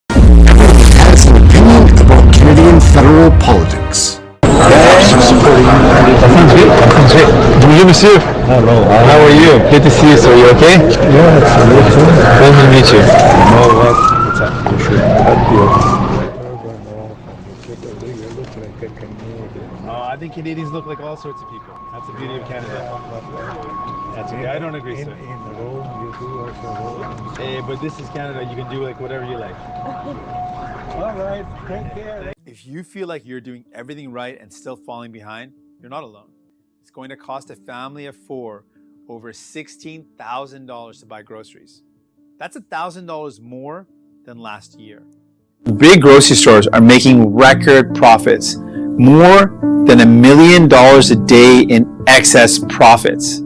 Has an opinion about Canadian federal politics. Bonjour monsieur. Hello. How are you? Good to see you, sir. You okay? Yeah, absolutely. Pleasure to meet you. What's up? I think Canadians look like all sorts of people. That's the beauty of Canada. That's okay. I don't agree, sir. Hey, but this is Canada. You can do whatever you like. All right. Take care. If you feel like you're doing everything right and still falling behind, you're not alone. It's going to cost a family of 4 over $16,000 to buy groceries. That's $1,000 more than last year. Big grocery stores are making record profits, more than $1 million a day in excess profits.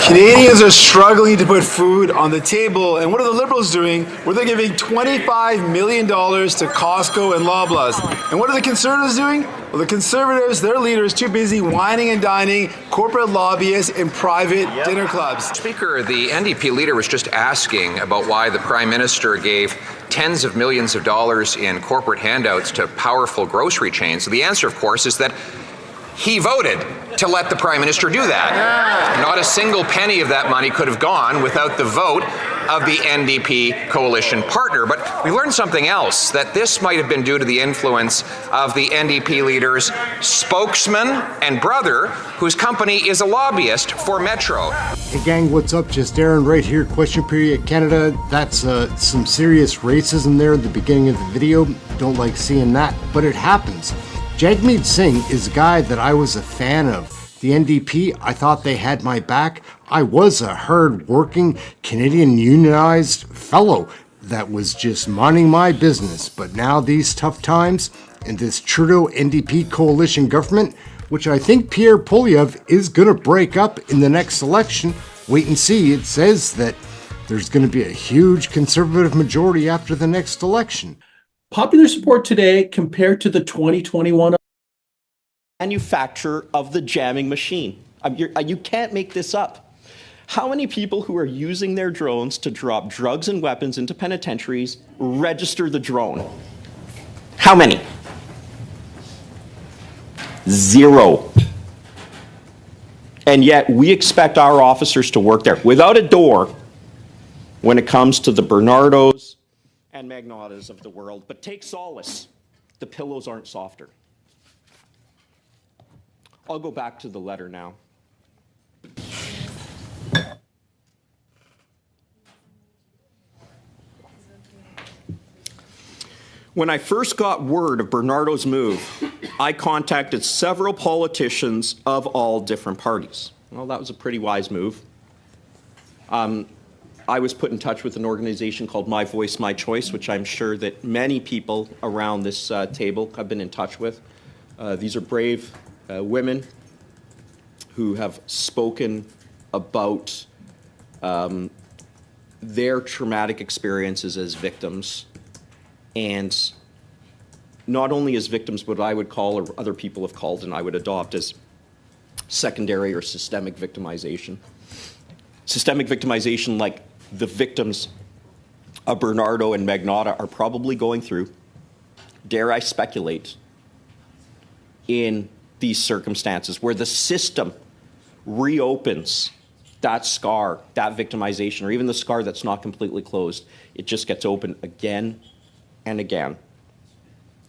Canadians are struggling to put food on the table, and what are the Liberals doing? Well, they're giving $25 million to Costco and Loblaws. And what are the Conservatives doing? Well, the Conservatives, their leader is too busy whining and dining corporate lobbyists in private dinner clubs. Speaker, the NDP leader was just asking about why the Prime Minister gave tens of millions of dollars in corporate handouts to powerful grocery chains. So the answer, of course, is that he voted to let the Prime Minister do that. Not a single penny of that money could have gone without the vote of the NDP coalition partner. But we learned something else, that this might have been due to the influence of the NDP leader's spokesman and brother, whose company is a lobbyist for Metro. Hey gang, what's up? Just Ehren right here, Question Period Canada. That's some serious racism there at the beginning of the video. Don't like seeing that, but it happens. Jagmeet Singh is a guy that I was a fan of. The NDP, I thought they had my back. I was a hard-working Canadian unionized fellow that was just minding my business. But now these tough times and this Trudeau NDP coalition government, which I think Pierre Poilievre is going to break up in the next election. Wait and see. It says that there's going to be a huge Conservative majority after the next election. Popular support today compared to the 2021 manufacturer of the jamming machine. You can't make this up. How many people who are using their drones to drop drugs and weapons into penitentiaries register the drone? How many? 0. And yet we expect our officers to work there without a door when it comes to the Bernardos and Magnotas of the world. But take solace, the pillows aren't softer. I'll go back to the letter now. When I first got word of Bernardo's move, I contacted several politicians of all different parties. Well, that was a pretty wise move. I was put in touch with an organization called My Voice, My Choice, which I'm sure that many people around this table have been in touch with. These are brave women who have spoken about their traumatic experiences as victims, and not only as victims, but what I would call, or other people have called, and I would adopt as secondary or systemic victimization. Systemic victimization, like the victims of Bernardo and Magnata are probably going through, dare I speculate, in these circumstances where the system reopens that scar, that victimization, or even the scar that's not completely closed. It just gets open again and again.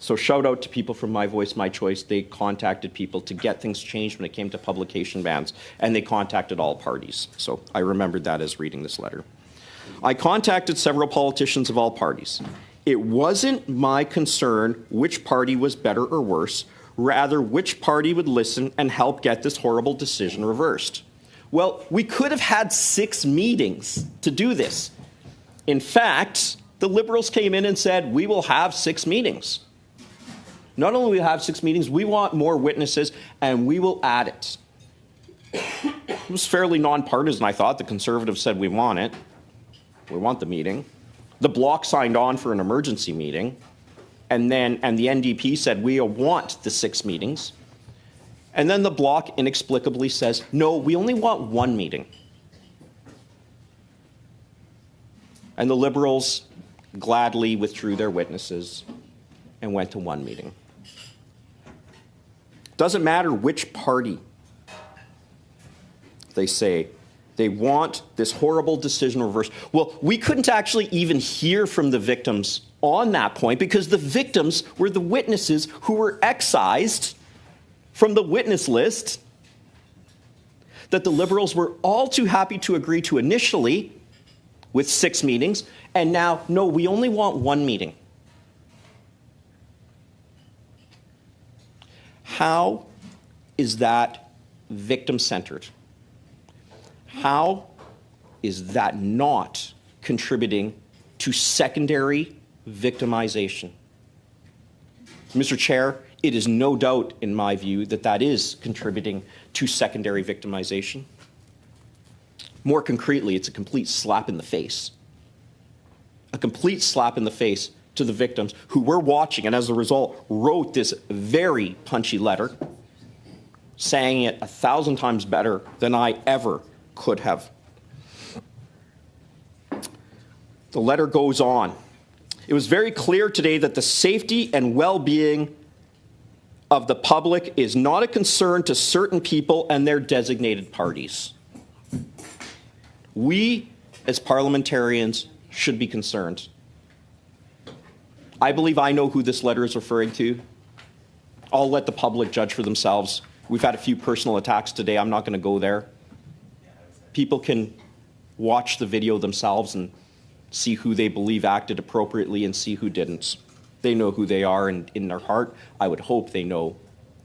So shout out to people from My Voice, My Choice. They contacted people to get things changed when it came to publication bans, and they contacted all parties. So I remembered that as reading this letter. I contacted several politicians of all parties. It wasn't my concern which party was better or worse, rather which party would listen and help get this horrible decision reversed. Well, we could have had 6 meetings to do this. In fact, the Liberals came in and said, we will have 6 meetings. Not only will we have 6 meetings, we want more witnesses, and we will add it. It was fairly nonpartisan, I thought. The Conservatives said we want it. We want the meeting. The Bloc signed on for an emergency meeting, and the NDP said we want the 6 meetings. And then the Bloc inexplicably says, no, we only want 1 meeting. And the Liberals gladly withdrew their witnesses and went to 1 meeting. Doesn't matter which party they say. They want this horrible decision reversed. Well, we couldn't actually even hear from the victims on that point because the victims were the witnesses who were excised from the witness list that the Liberals were all too happy to agree to initially with 6 meetings, and now, no, we only want 1 meeting. How is that victim-centered? How is that not contributing to secondary victimization? Mr. Chair, it is no doubt, in my view, that that is contributing to secondary victimization. More concretely, it's a complete slap in the face. A complete slap in the face to the victims who were watching and as a result wrote this very punchy letter, saying it 1,000 times better than I ever could have. The letter goes on. It was very clear today that the safety and well-being of the public is not a concern to certain people and their designated parties. We, as parliamentarians, should be concerned. I believe I know who this letter is referring to. I'll let the public judge for themselves. We've had a few personal attacks today. I'm not going to go there. People can watch the video themselves and see who they believe acted appropriately and see who didn't. They know who they are, and in their heart, I would hope they know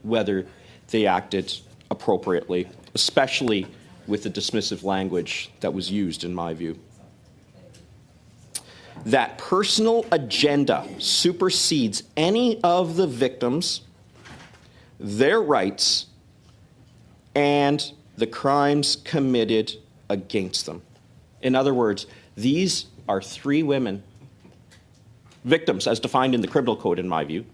whether they acted appropriately, especially with the dismissive language that was used, in my view. That personal agenda supersedes any of the victims, their rights, and the crimes committed against them. In other words, these are 3 women, victims as defined in the criminal code, in my view,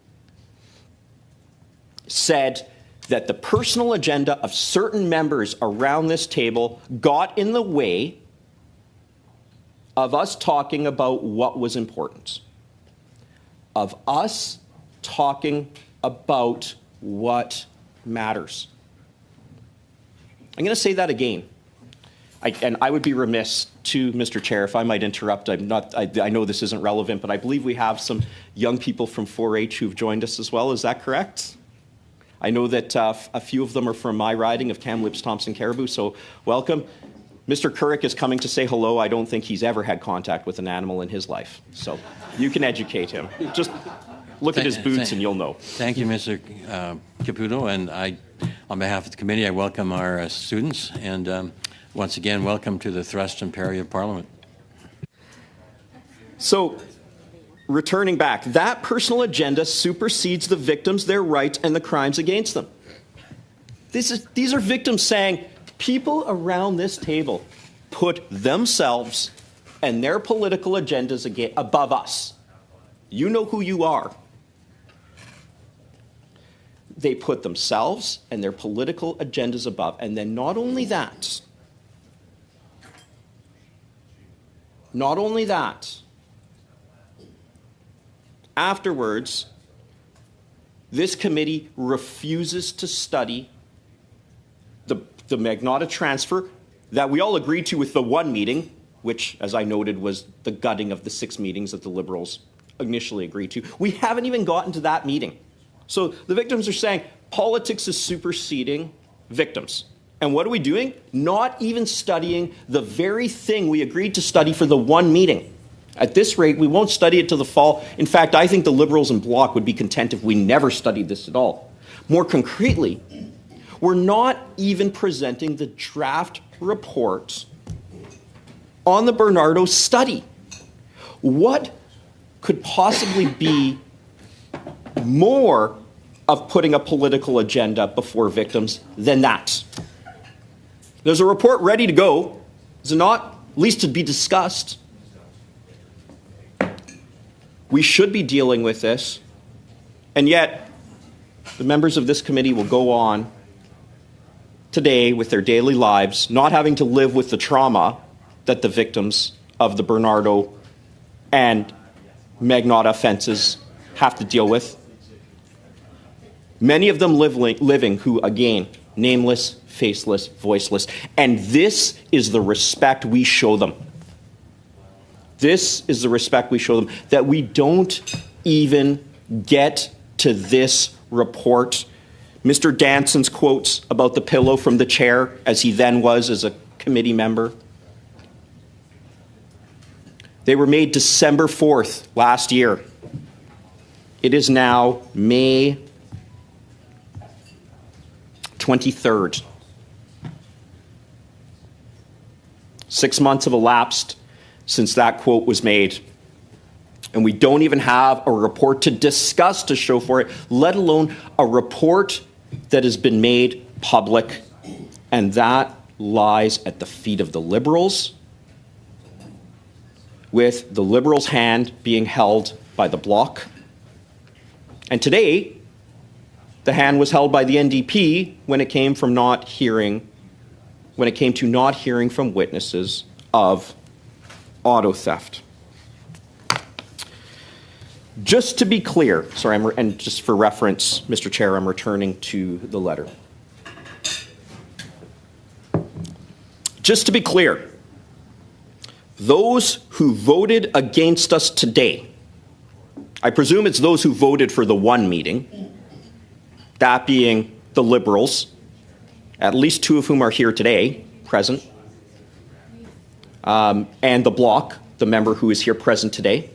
said that the personal agenda of certain members around this table got in the way of us talking about what was important, of us talking about what matters. I'm going to say that again. And I would be remiss to Mr. Chair if I might interrupt. I know this isn't relevant, but I believe we have some young people from 4-H who've joined us as well. Is that correct? I know that a few of them are from my riding of Kamloops, Thompson, Caribou, so welcome. Mr. Couric is coming to say hello. I don't think he's ever had contact with an animal in his life, so you can educate him. Just look at his boots and you'll know. Thank you, Mr. Caputo, and on behalf of the committee, I welcome our students, and once again, welcome to the thrust and parry of Parliament. So, returning back, that personal agenda supersedes the victims, their rights, and the crimes against them. These are victims saying, people around this table put themselves and their political agendas above us. You know who you are. They put themselves and their political agendas above. And then not only that, afterwards, this committee refuses to study the Magnotta transfer that we all agreed to with the one meeting, which, as I noted, was the gutting of the 6 meetings that the Liberals initially agreed to. We haven't even gotten to that meeting. So the victims are saying politics is superseding victims. And what are we doing? Not even studying the very thing we agreed to study for the one meeting. At this rate, we won't study it till the fall. In fact, I think the Liberals and Bloc would be content if we never studied this at all. More concretely, we're not even presenting the draft report on the Bernardo study. What could possibly be more of putting a political agenda before victims than that? There's a report ready to go, is it not? At least to be discussed. We should be dealing with this, and yet the members of this committee will go on today with their daily lives, not having to live with the trauma that the victims of the Bernardo and Magnotta offences have to deal with. Many of them living who, again, nameless, faceless, voiceless. And this is the respect we show them. This is the respect we show them, that we don't even get to this report. Mr. Danson's quotes about the pillow from the chair, as he then was as a committee member, they were made December 4th last year. It is now May 23rd. 6 months have elapsed since that quote was made. And we don't even have a report to discuss to show for it, let alone a report that has been made public. And that lies at the feet of the Liberals, with the Liberals' hand being held by the Bloc. And today, the hand was held by the NDP when it came to not hearing from witnesses of auto theft. Just to be clear, and just for reference, Mr. Chair, I'm returning to the letter. Just to be clear, those who voted against us today, I presume it's those who voted for the one meeting, that being the Liberals, at least 2 of whom are here today, present, and the Bloc, the member who is here present today.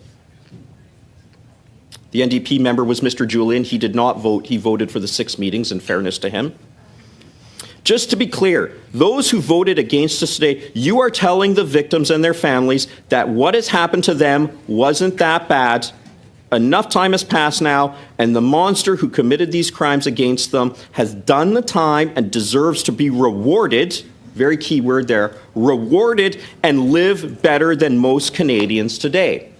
The NDP member was Mr. Julian. He did not vote. He voted for the 6 meetings, in fairness to him. Just to be clear, those who voted against us today, you are telling the victims and their families that what has happened to them wasn't that bad. Enough time has passed now, and the monster who committed these crimes against them has done the time and deserves to be rewarded, very key word there, rewarded, and live better than most Canadians today.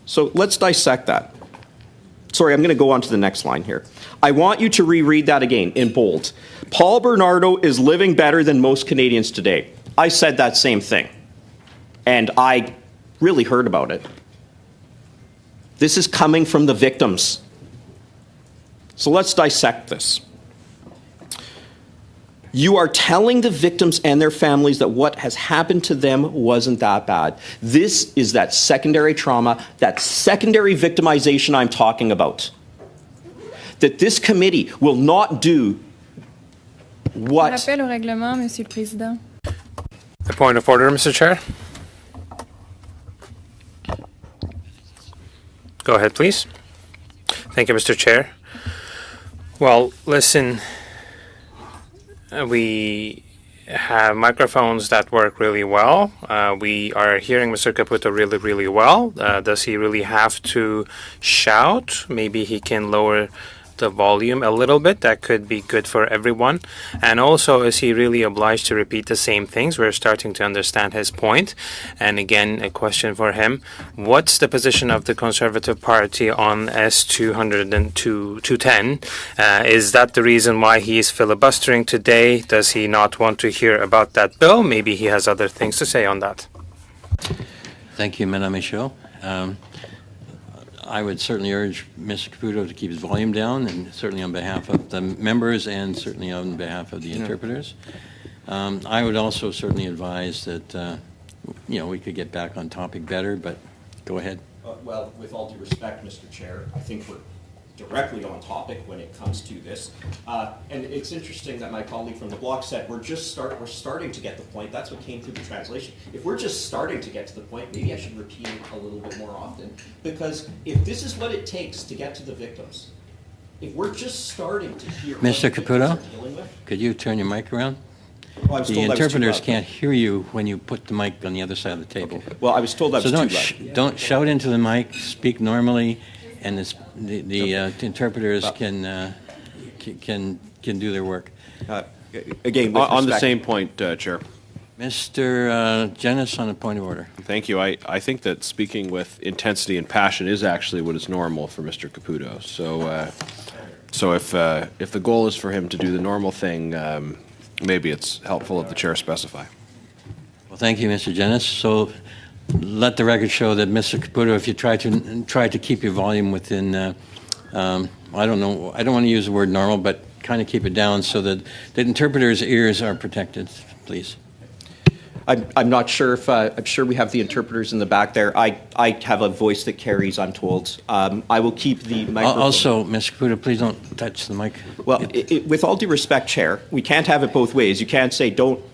So let's dissect that. Sorry, I'm going to go on to the next line here. I want you to reread that again in bold. Paul Bernardo is living better than most Canadians today. I said that same thing, and I really heard about it. This is coming from the victims. So let's dissect this. You are telling the victims and their families that what has happened to them wasn't that bad. This is that secondary trauma, that secondary victimization I'm talking about. That this committee will not do what... Rappel au règlement, Monsieur le Président. A point of order, Mr. Chair. Go ahead, please. Thank you, Mr. Chair. Well, listen, we have microphones that work really well. We are hearing Mr. Caputo really, really well. Does he really have to shout? Maybe he can lower the volume a little bit. That could be good for everyone. And also, is he really obliged to repeat the same things? We're starting to understand his point. And again, a question for him. What's the position of the Conservative Party on S210? Is that the reason why he is filibustering today? Does he not want to hear about that bill? Maybe he has other things to say on that. Thank you, Madame Michaud. I would certainly urge Mr. Caputo to keep his volume down, and certainly on behalf of the members and certainly on behalf of the interpreters. I would also certainly advise that, we could get back on topic better, but go ahead. Well, with all due respect, Mr. Chair, I think we're directly on topic when it comes to this. And it's interesting that my colleague from the block said we're starting to get the point. That's what came through the translation. If we're just starting to get to the point, maybe I should repeat it a little bit more often. Because if this is what it takes to get to the victims, if we're just starting to hear Mr. Caputo, could you turn your mic around? Well, the interpreters can't hear you when you put the mic on the other side of the table. Okay. Well, I was told I was too loud. Don't shout into the mic, speak normally, and the interpreters can do their work. Again, on the same point, Chair. Mr. Jenis, on a point of order. Thank you. I think that speaking with intensity and passion is actually what is normal for Mr. Caputo. So if the goal is for him to do the normal thing, maybe it's helpful if the chair specify. Well, thank you, Mr. Jenis. So let the record show that Mr. Caputo, if you try to keep your volume within, I don't know, I don't want to use the word normal, but kind of keep it down so that the interpreter's ears are protected, please. I'm not sure if, I'm sure we have the interpreters in the back there. I have a voice that carries, I'm told. I will keep the microphone. Also, Mr. Caputo, please don't touch the mic. Well, with all due respect, Chair, we can't have it both ways. You can't say don't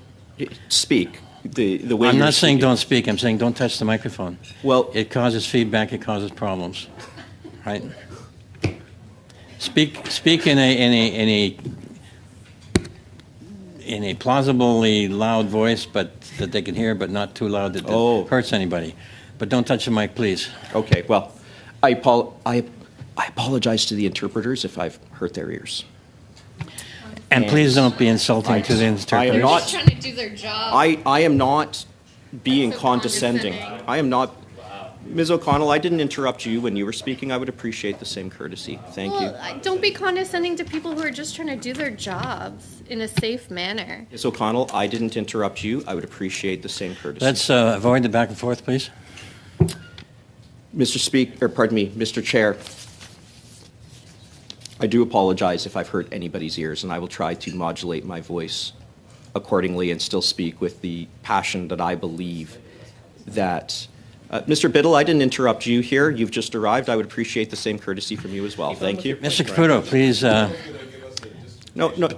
speak the way I'm you're not saying speaking. don't speak. I'm saying don't touch the microphone. Well, it causes feedback. It causes problems, right? Speak in a plausibly loud voice, but that they can hear, but not too loud that hurts anybody. But don't touch the mic, please. Okay. Well, I apologize to the interpreters if I've hurt their ears. And please don't be insulting to the interpreters. I am not. They're just trying to do their job. I am not being condescending. I am not. Ms. O'Connell, I didn't interrupt you when you were speaking. I would appreciate the same courtesy. Thank you. Don't be condescending to people who are just trying to do their jobs in a safe manner. Ms. O'Connell, I didn't interrupt you. I would appreciate the same courtesy. Let's avoid the back and forth, please. Mr. Chair, I do apologize if I've hurt anybody's ears, and I will try to modulate my voice accordingly and still speak with the passion that I believe that. Mr. Biddle, I didn't interrupt you here. You've just arrived. I would appreciate the same courtesy from you as well. Thank you. Mr. Caputo, please. No.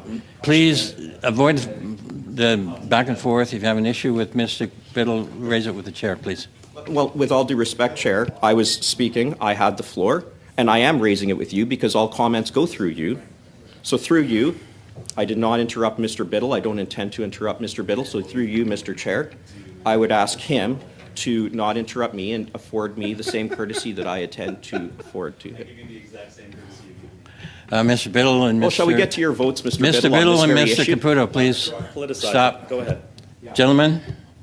Please avoid the back and forth. If you have an issue with Mr. Biddle, raise it with the chair, please. Well, with all due respect, Chair, I was speaking. I had the floor, and I am raising it with you because all comments go through you. So through you, I did not interrupt Mr. Biddle. I don't intend to interrupt Mr. Biddle. So through you, Mr. Chair, I would ask him to not interrupt me and afford me the same courtesy that I intend to afford to him. Mr. Biddle and Mr. Well, shall we get to your votes, Mr. Biddle? Mr. Biddle on and this Mr. very issue? Caputo, please stop. Go ahead. Gentlemen?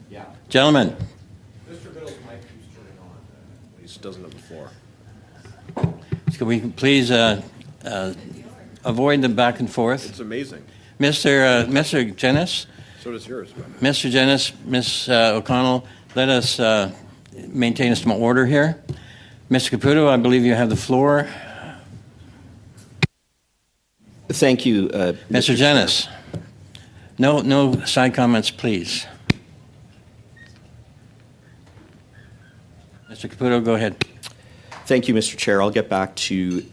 Yeah. Gentlemen. Mr. Biddle's mic keeps turning on. He just doesn't have the floor. Can we please avoid the back and forth? It's amazing. Mr. Jenis? So does yours. Mr. Jenis, Ms. O'Connell, let us maintain some order here. Mr. Caputo, I believe you have the floor. Thank you, Mr. Jenis. No side comments, please. Mr. Caputo, go ahead. Thank you, Mr. Chair. I'll get back to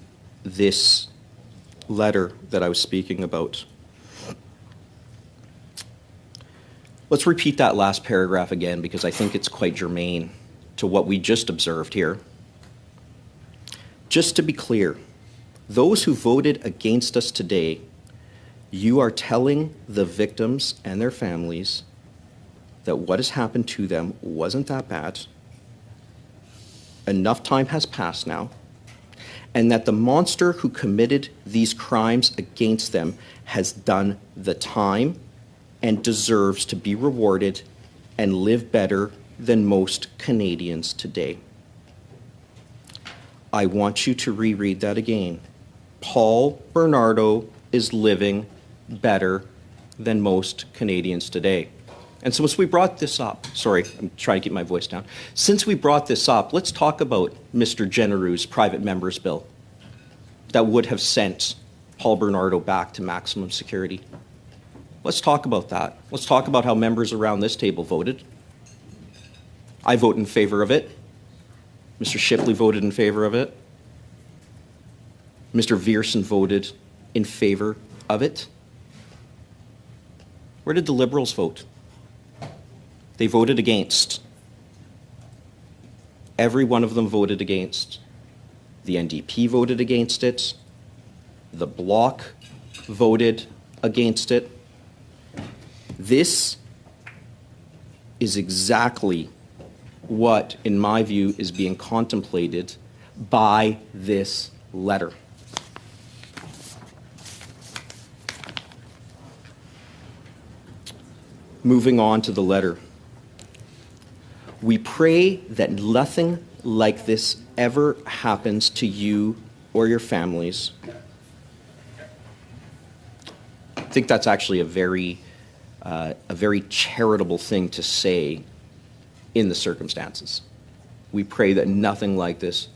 this letter that I was speaking about. Let's repeat that last paragraph again because I think it's quite germane to what we just observed here. Just to be clear, those who voted against us today You are telling the victims and their families that what has happened to them wasn't that bad. Enough time has passed now, and that the monster who committed these crimes against them has done the time and deserves to be rewarded and live better than most Canadians today. I want you to reread that again. Paul Bernardo is living better than most Canadians today. And so as we brought this up, sorry, I'm trying to keep my voice down. Since we brought this up, let's talk about Mr. Genereux's private member's bill that would have sent Paul Bernardo back to maximum security. Let's talk about that. Let's talk about how members around this table voted. I vote in favor of it. Mr. Shipley voted in favor of it. Mr. Viersen voted in favor of it. Where did the Liberals vote? They voted against. Every one of them voted against. The NDP voted against it. The Bloc voted against it. This is exactly what, in my view, is being contemplated by this letter. Moving on to the letter. We pray that nothing like this ever happens to you or your families. I think that's actually a very charitable thing to say in the circumstances. We pray that nothing like this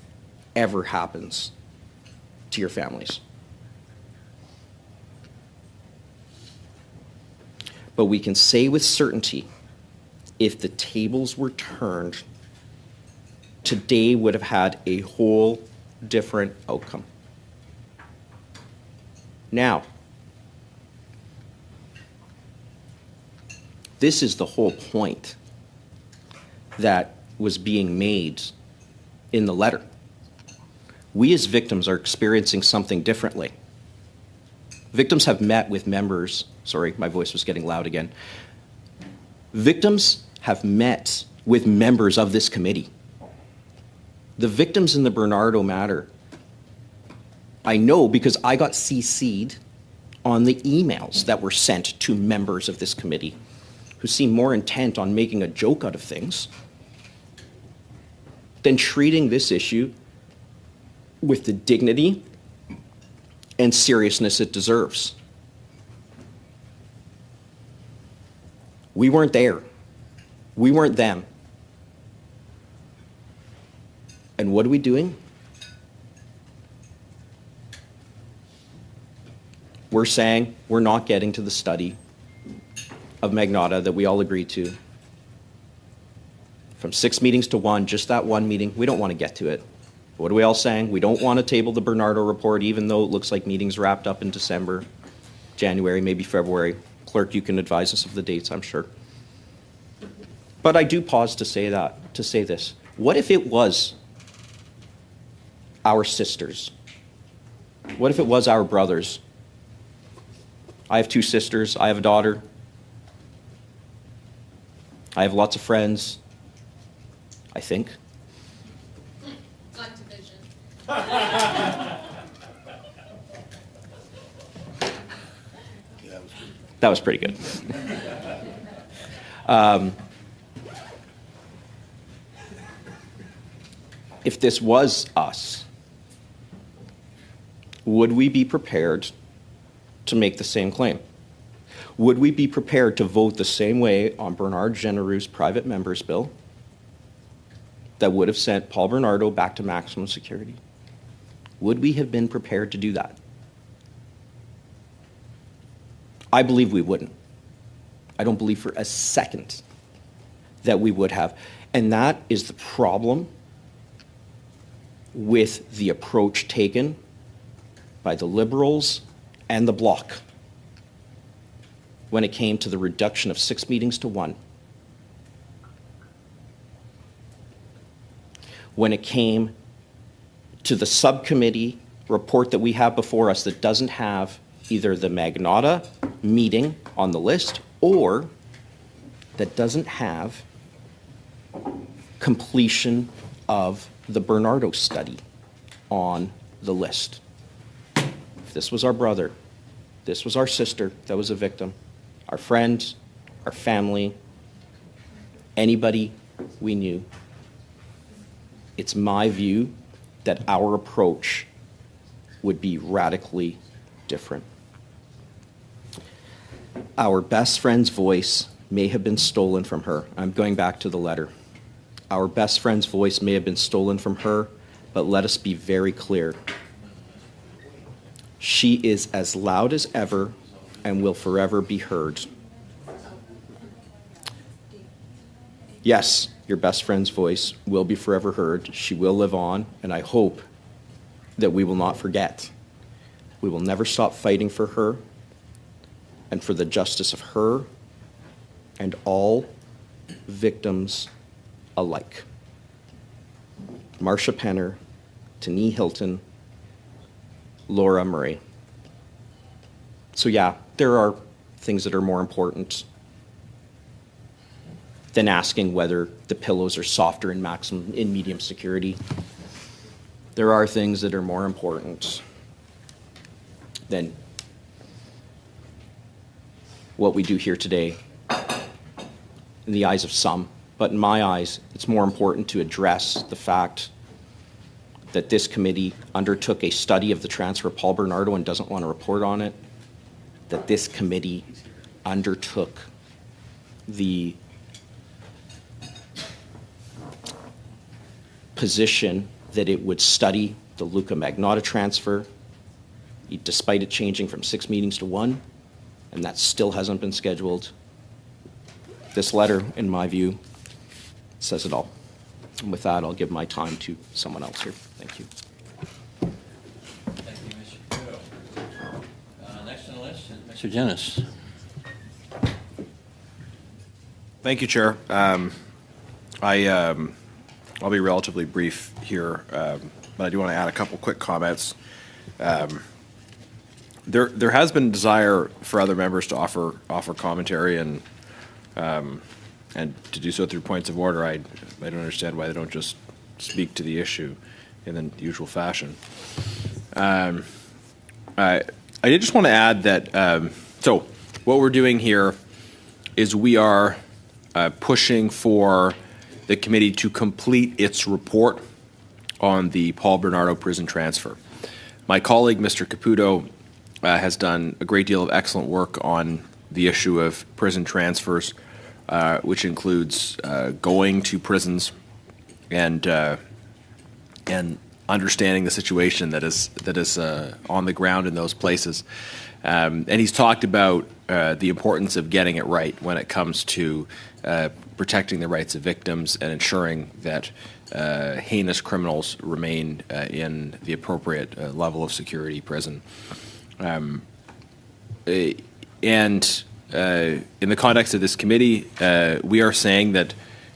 ever happens to your families. But we can say with certainty, if the tables were turned, today would have had a whole different outcome. Now, this is the whole point that was being made in the letter. We as victims are experiencing something differently. Victims have met with members, sorry, my voice was getting loud again. Victims have met with members of this committee. The victims in the Bernardo matter, I know because I got CC'd on the emails that were sent to members of this committee who seem more intent on making a joke out of things than treating this issue with the dignity and seriousness it deserves. We weren't there. We weren't them. And what are we doing? We're saying we're not getting to the study of Magnotta that we all agreed to. From 6 meetings to 1, just that one meeting, we don't want to get to it. What are we all saying? We don't want to table the Bernardo report, even though it looks like meetings wrapped up in December, January, maybe February. Clerk, you can advise us of the dates, I'm sure. But I do pause to say this. What if it was our sisters? What if it was our brothers? I have 2 sisters. I have a daughter. I have lots of friends, I think. That was pretty good. If this was us, would we be prepared to make the same claim? Would we be prepared to vote the same way on Bernard Genereux's private member's bill that would have sent Paul Bernardo back to maximum security? Would we have been prepared to do that? I believe we wouldn't. I don't believe for a second that we would have. And that is the problem with the approach taken by the Liberals and the Bloc when it came to the reduction of 6 meetings to 1. When it came to the subcommittee report that we have before us that doesn't have either the Magnotta meeting on the list or that doesn't have completion of the Bernardo study on the list. If this was our brother, this was our sister that was a victim, our friends, our family, anybody we knew, it's my view that our approach would be radically different. Our best friend's voice may have been stolen from her. I'm going back to the letter. Our best friend's voice may have been stolen from her, but let us be very clear. She is as loud as ever and will forever be heard. Yes, your best friend's voice will be forever heard. She will live on, and I hope that we will not forget. We will never stop fighting for her and for the justice of her and all victims alike. Marcia Penner, Tani Hilton, Laura Murray. So yeah, there are things that are more important than asking whether the pillows are softer in medium security. There are things that are more important than what we do here today in the eyes of some. But in my eyes, it's more important to address the fact that this committee undertook a study of the transfer of Paul Bernardo and doesn't want to report on it, that this committee undertook the position that it would study the Luca Magnotta transfer, despite it changing from 6 meetings to 1, and that still hasn't been scheduled. This letter, in my view, says it all. And with that, I'll give my time to someone else here. Thank you. Thank you, Mr. Caputo. Next on the list is Mr. Jennis. Thank you, Chair. I'll be relatively brief here, but I do want to add a couple quick comments. There has been desire for other members to offer commentary and to do so through points of order. I don't understand why they don't just speak to the issue in the usual fashion. I did just want to add that so what we're doing here is we are pushing for the committee to complete its report on the Paul Bernardo prison transfer. My colleague, Mr. Caputo, has done a great deal of excellent work on the issue of prison transfers, which includes going to prisons and understanding the situation that is on the ground in those places. And he's talked about the importance of getting it right when it comes to protecting the rights of victims and ensuring that heinous criminals remain in the appropriate level of security prison. And in the context of this committee, we are saying that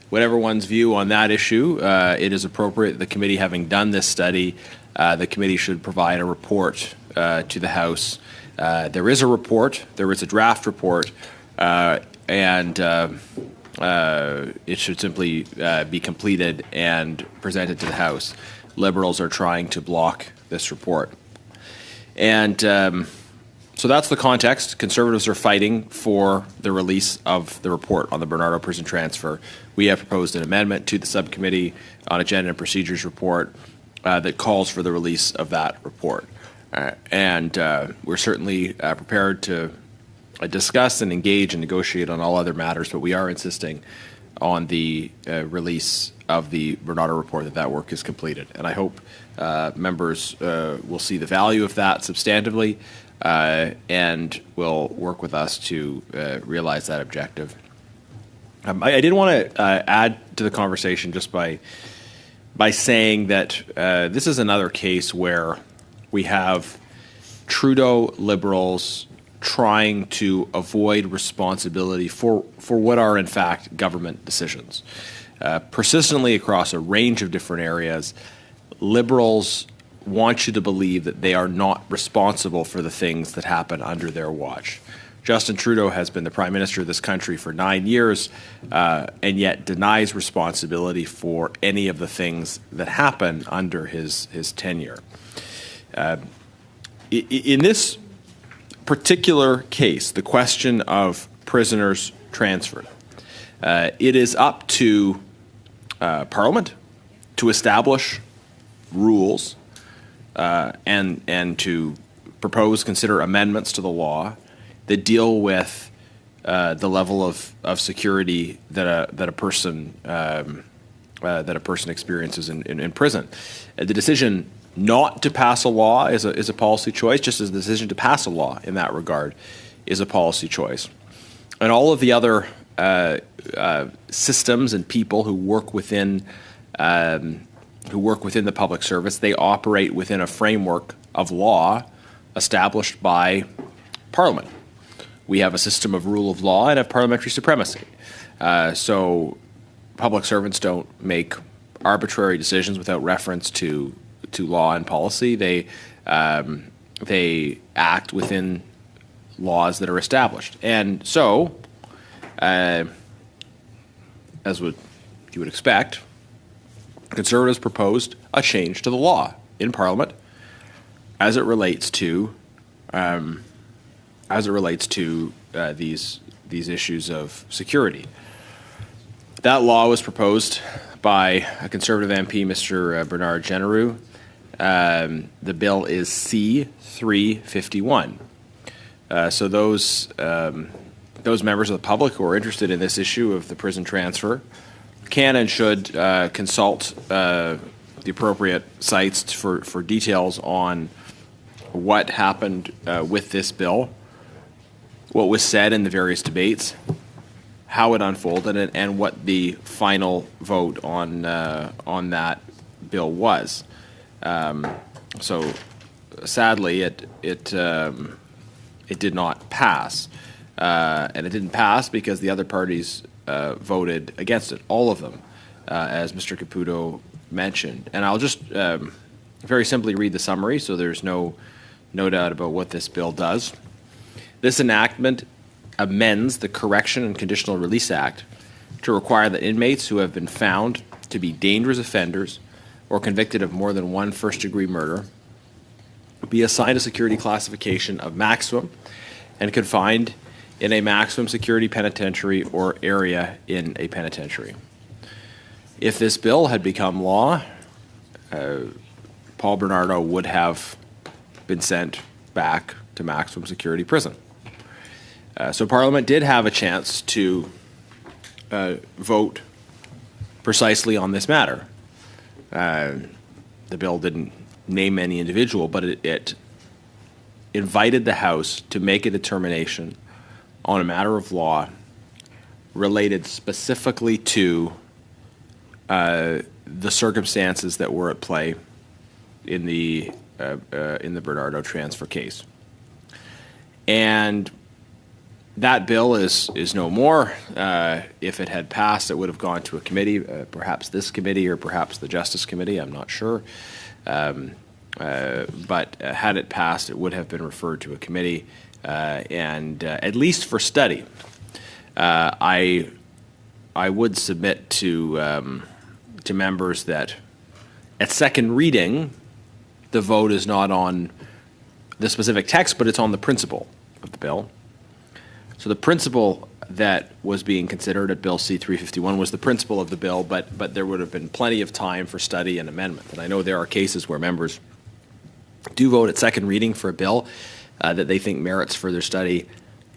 whatever one's view on that issue, it is appropriate, the committee having done this study, the committee should provide a report to the House. There is a report, there is a draft report, and it should simply be completed and presented to the House. Liberals are trying to block this report. And so that's the context. Conservatives are fighting for the release of the report on the Bernardo prison transfer. We have proposed an amendment to the subcommittee on Agenda and Procedures report that calls for the release of that report. And we're certainly prepared to discuss and engage and negotiate on all other matters, but we are insisting on the release of the Bernardo report, that work is completed. And I hope members will see the value of that substantively and will work with us to realize that objective. I did want to add to the conversation just by saying that this is another case where we have Trudeau Liberals trying to avoid responsibility for what are in fact government decisions. Persistently across a range of different areas, Liberals want you to believe that they are not responsible for the things that happen under their watch. Justin Trudeau has been the Prime Minister of this country for 9 years and yet denies responsibility for any of the things that happen under his tenure. In this particular case, the question of prisoners transferred, it is up to Parliament to establish rules and to consider amendments to the law that deal with the level of security that a person experiences in prison. The decision not to pass a law is a policy choice, just as the decision to pass a law in that regard is a policy choice. And all of the other systems and people who work within the public service, they operate within a framework of law established by Parliament. We have a system of rule of law and of parliamentary supremacy. So public servants don't make arbitrary decisions without reference to law and policy. They act within laws that are established. And so, as you would expect, Conservatives proposed a change to the law in Parliament as it relates to these issues of security. That law was proposed by a Conservative MP, Mr. Bernard Genereux. The bill is C-351. So those members of the public who are interested in this issue of the prison transfer can and should consult the appropriate sites for details on what happened with this bill, what was said in the various debates, how it unfolded, and what the final vote on that bill was. So sadly, it did not pass, and it didn't pass because the other parties voted against it, all of them, as Mr. Caputo mentioned. And I'll just very simply read the summary, so there's no doubt about what this bill does. This enactment amends the Correction and Conditional Release Act to require that inmates who have been found to be dangerous offenders or convicted of more than one first-degree murder be assigned a security classification of maximum and confined in a maximum security penitentiary or area in a penitentiary. If this bill had become law, Paul Bernardo would have been sent back to maximum security prison. So Parliament did have a chance to vote precisely on this matter. The bill didn't name any individual, but it invited the House to make a determination on a matter of law related specifically to the circumstances that were at play in the Bernardo transfer case. And that bill is no more. If it had passed, it would have gone to a committee, perhaps this committee or perhaps the Justice Committee, I'm not sure. But had it passed, it would have been referred to a committee, and at least for study. I would submit to members that at second reading, the vote is not on the specific text, but it's on the principle of the bill. So the principle that was being considered at Bill C-351 was the principle of the bill, but there would have been plenty of time for study and amendment. And I know there are cases where members do vote at second reading for a bill that they think merits further study,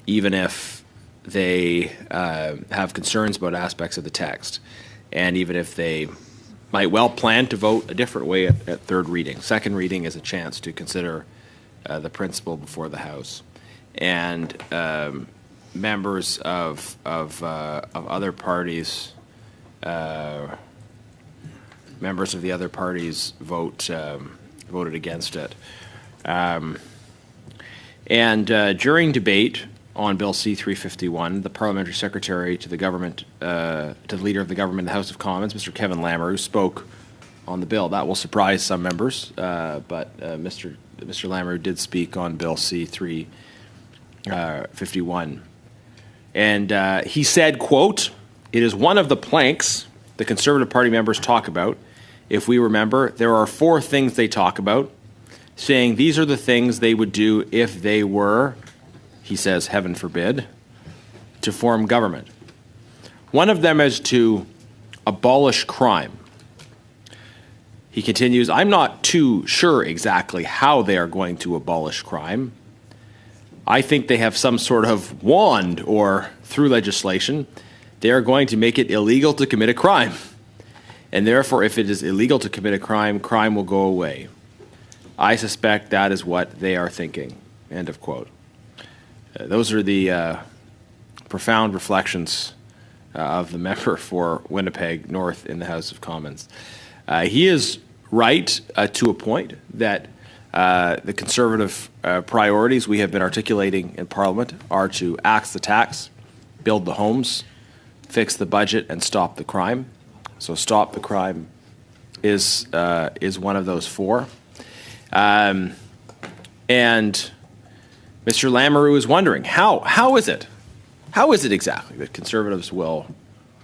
even if they have concerns about aspects of the text, and even if they might well plan to vote a different way at third reading. Second reading is a chance to consider the principle before the House. And members of other parties, members of the other parties voted against it. During debate on Bill C-351, the Parliamentary Secretary to the government, to the Leader of the Government in the House of Commons, Mr. Kevin Lamoureux, spoke on the bill. That will surprise some members, but Mr. Lamoureux did speak on Bill C-351. And he said, quote, "It is one of the planks the Conservative Party members talk about. If we remember, there are 4 things they talk about, saying these are the things they would do if they were," he says, heaven forbid, "to form government. One of them is to abolish crime." He continues, "I'm not too sure exactly how they are going to abolish crime. I think they have some sort of wand, or through legislation, they are going to make it illegal to commit a crime. And therefore, if it is illegal to commit a crime, crime will go away. I suspect that is what they are thinking." End of quote. Those are the profound reflections of the member for Winnipeg North in the House of Commons. He is right to a point that the Conservative priorities we have been articulating in Parliament are to axe the tax, build the homes, fix the budget, and stop the crime. So stop the crime is one of those 4. And Mr. Lamoureux is wondering, how is it exactly that Conservatives will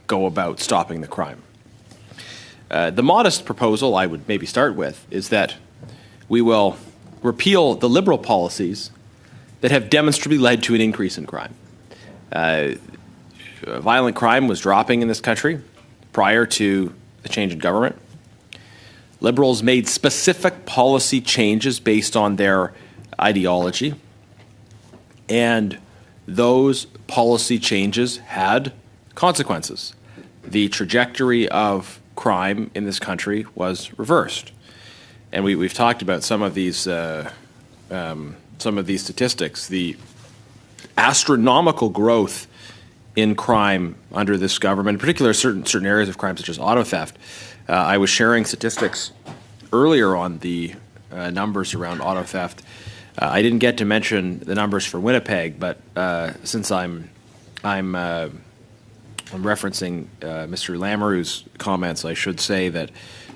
go about stopping the crime? The modest proposal I would maybe start with is that we will repeal the Liberal policies that have demonstrably led to an increase in crime. Violent crime was dropping in this country prior to the change in government. Liberals made specific policy changes based on their ideology, and those policy changes had consequences. The trajectory of crime in this country was reversed, and we've talked about some of these statistics. The astronomical growth in crime under this government, in particular certain areas of crime such as auto theft. I was sharing statistics earlier on the numbers around auto theft. I didn't get to mention the numbers for Winnipeg, but since I'm referencing Mr. Lamoureux's comments, I should say that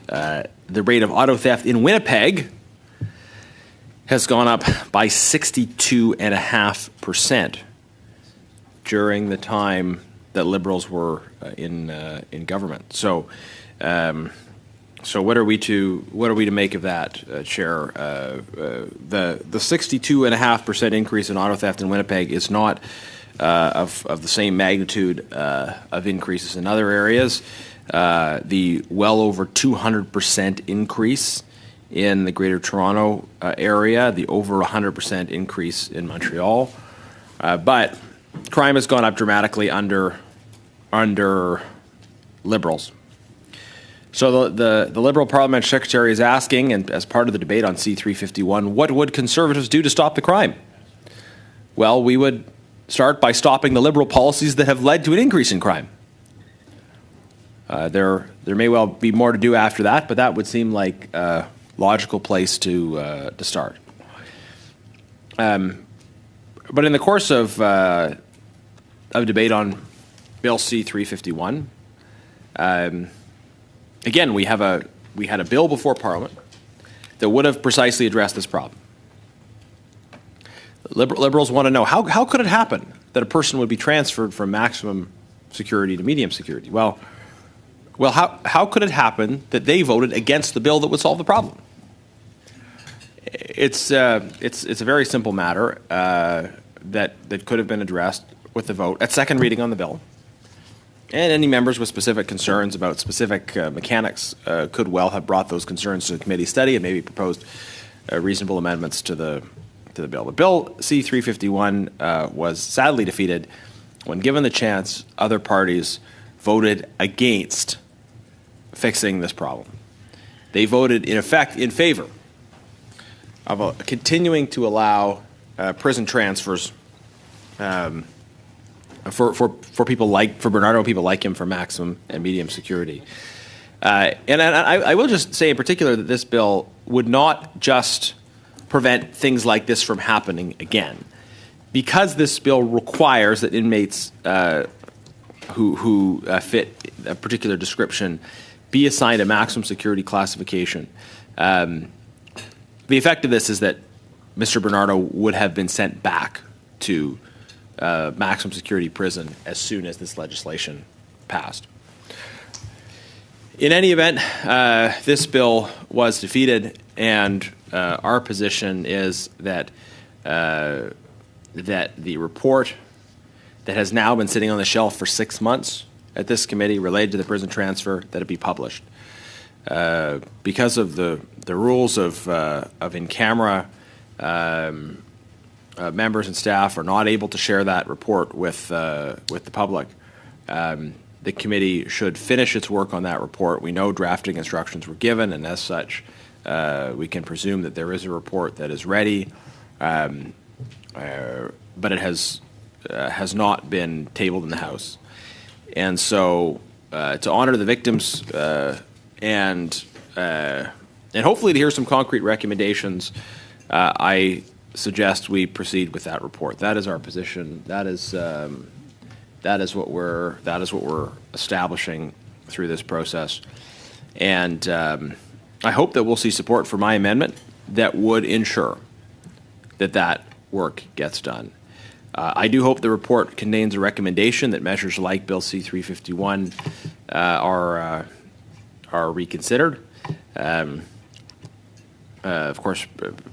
the rate of auto theft in Winnipeg has gone up by 62.5% during the time that Liberals were in government. So what are we to make of that, Chair? The 62.5% increase in auto theft in Winnipeg is not of the same magnitude of increases in other areas. The well over 200% increase in the Greater Toronto area, the over 100% increase in Montreal, but crime has gone up dramatically under Liberals. So the Liberal Parliament Secretary is asking, and as part of the debate on C-351, what would Conservatives do to stop the crime? Well, we would start by stopping the Liberal policies that have led to an increase in crime. There may well be more to do after that, but that would seem like a logical place to start. But in the course of debate on Bill C-351, again, we had a bill before Parliament that would have precisely addressed this problem. Liberals want to know, how could it happen that a person would be transferred from maximum security to medium security? Well, how could it happen that they voted against the bill that would solve the problem? It's a very simple matter that could have been addressed with the vote at second reading on the bill. And any members with specific concerns about specific mechanics could well have brought those concerns to the committee study and maybe proposed reasonable amendments to the bill. But Bill C-351 was sadly defeated when, given the chance, other parties voted against fixing this problem. They voted, in effect, in favor of continuing to allow prison transfers for people for Bernardo, people like him, for maximum and medium security. And I will just say in particular that this bill would not just prevent things like this from happening again, because this bill requires that inmates who fit a particular description be assigned a maximum security classification. The effect of this is that Mr. Bernardo would have been sent back to maximum security prison as soon as this legislation passed. In any event, this bill was defeated, and our position is that that the report that has now been sitting on the shelf for 6 months at this committee related to the prison transfer, that it be published. Because of the rules of in-camera, members and staff are not able to share that report with the public. The committee should finish its work on that report. We know drafting instructions were given, and as such, we can presume that there is a report that is ready, but it has not been tabled in the House. And so, to honor the victims and hopefully to hear some concrete recommendations, I suggest we proceed with that report. That is our position. That is what we're establishing through this process. And I hope that we'll see support for my amendment that would ensure that that work gets done. I do hope the report contains a recommendation that measures like Bill C-351 are reconsidered. Of course,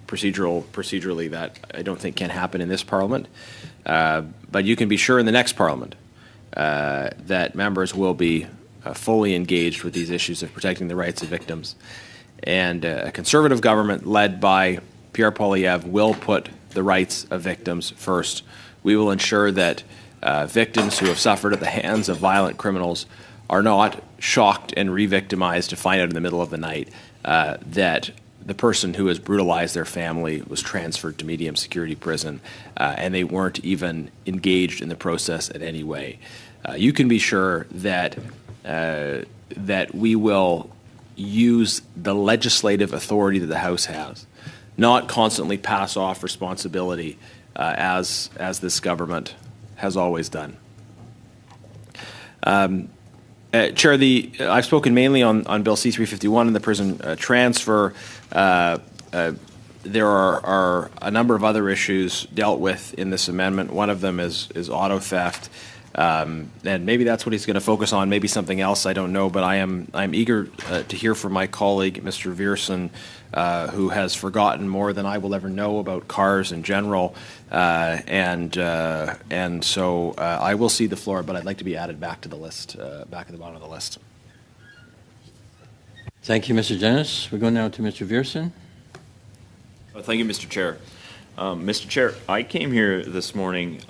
procedurally, that I don't think can happen in this Parliament. But you can be sure in the next Parliament that members will be fully engaged with these issues of protecting the rights of victims. And a Conservative government led by Pierre Poilievre will put the rights of victims first. We will ensure that victims who have suffered at the hands of violent criminals are not shocked and re-victimized to find out in the middle of the night that the person who has brutalized their family was transferred to medium security prison and they weren't even engaged in the process in any way. You can be sure that that we will use the legislative authority that the House has, not constantly pass off responsibility as this government has always done. Chair, I've spoken mainly on Bill C-351 and the prison transfer. There are a number of other issues dealt with in this amendment. One of them is auto theft. And maybe that's what he's going to focus on, maybe something else, I don't know, but I'm eager to hear from my colleague, Mr. Viersen, who has forgotten more than I will ever know about cars in general, and so I will cede the floor, but I'd like to be added back to the list, back at the bottom of the list. Thank you, Mr. Dennis. We go now to Mr. Viersen. Thank you, Mr. Chair. Mr. Chair, I came here this morning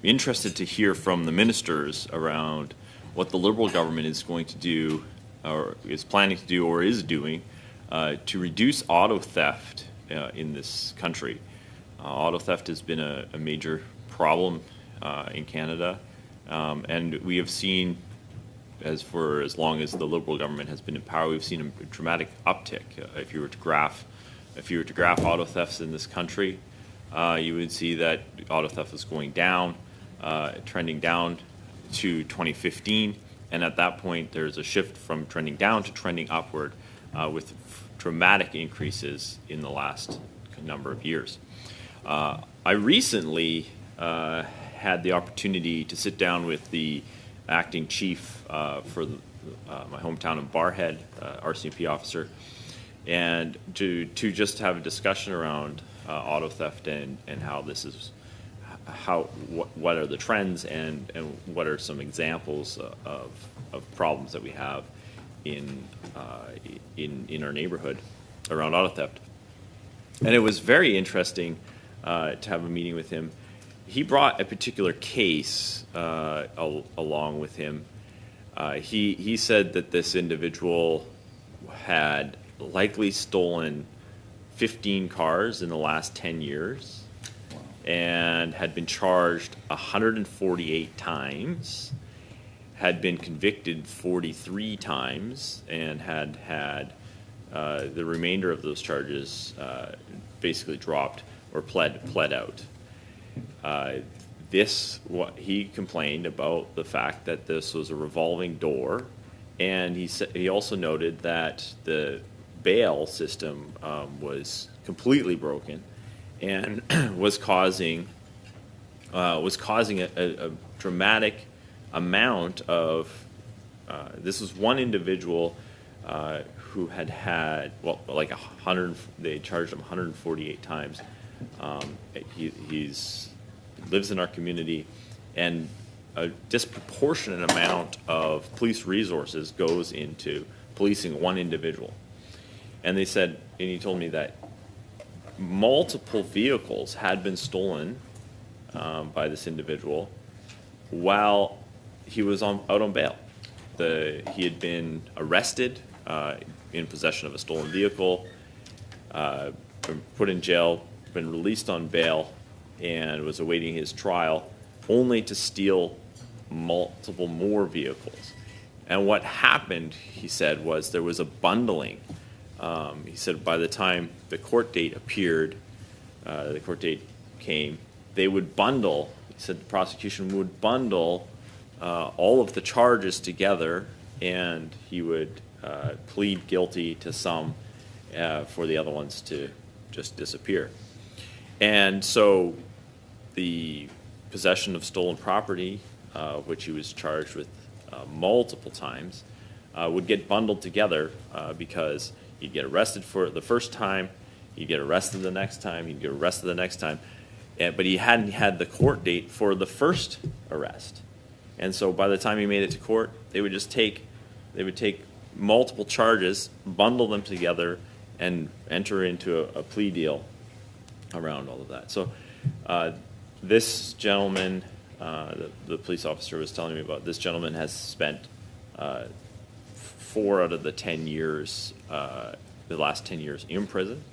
interested to hear from the ministers around what the Liberal government is going to do, or is planning to do, or is doing to reduce auto theft in this country. Auto theft has been a major problem in Canada, and we have seen, for as long as the Liberal government has been in power, we've seen a dramatic uptick. If you were to graph auto thefts in this country, you would see that auto theft is going down, trending down to 2015, and at that point there's a shift from trending down to trending upward with dramatic increases in the last number of years. I recently had the opportunity to sit down with the acting chief for my hometown of Barrhead, RCMP officer, and to just have a discussion around auto theft and how this is, what are the trends and what are some examples of problems that we have in our neighborhood around auto theft. And it was very interesting to have a meeting with him. He brought a particular case along with him. He said that this individual had likely stolen 15 cars in the last 10 years and had been charged 148 times, had been convicted 43 times, and had had the remainder of those charges basically dropped or pled out. He complained about the fact that this was a revolving door, And he also noted that the bail system was completely broken and was causing a dramatic amount of. This was one individual who had like 100. They charged him 148 times. He's lives in our community, and a disproportionate amount of police resources goes into policing one individual. And they said, and he told me that multiple vehicles had been stolen by this individual while he was out on bail. He had been arrested in possession of a stolen vehicle, been put in jail, been released on bail, and was awaiting his trial, only to steal multiple more vehicles. And what happened, he said, was there was a bundling. He said by the time the court date appeared, the court date came, they would bundle, he said the prosecution would bundle all of the charges together, and he would plead guilty to some for the other ones to just disappear. And so the possession of stolen property, which he was charged with multiple times, would get bundled together because he'd get arrested for the first time, he'd get arrested the next time, he'd get arrested the next time, but he hadn't had the court date for the first arrest. And so by the time he made it to court, they would take multiple charges, bundle them together, and enter into a plea deal around all of that. So this gentleman, the police officer was telling me about, this gentleman has spent 4 out of the 10 years, the last 10 years in prison,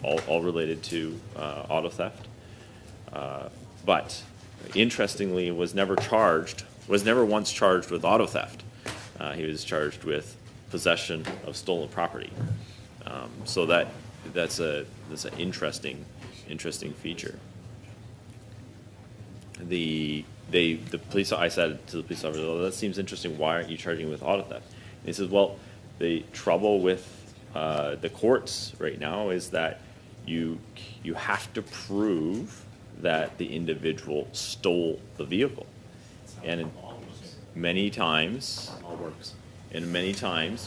all related to auto theft. But interestingly, was never once charged with auto theft. He was charged with possession of stolen property. So that's an interesting feature. The police, I said to the police officer, "Oh, that seems interesting. Why aren't you charging with auto theft?" And he says, "Well, the trouble with the courts right now is that you have to prove that the individual stole the vehicle, and many times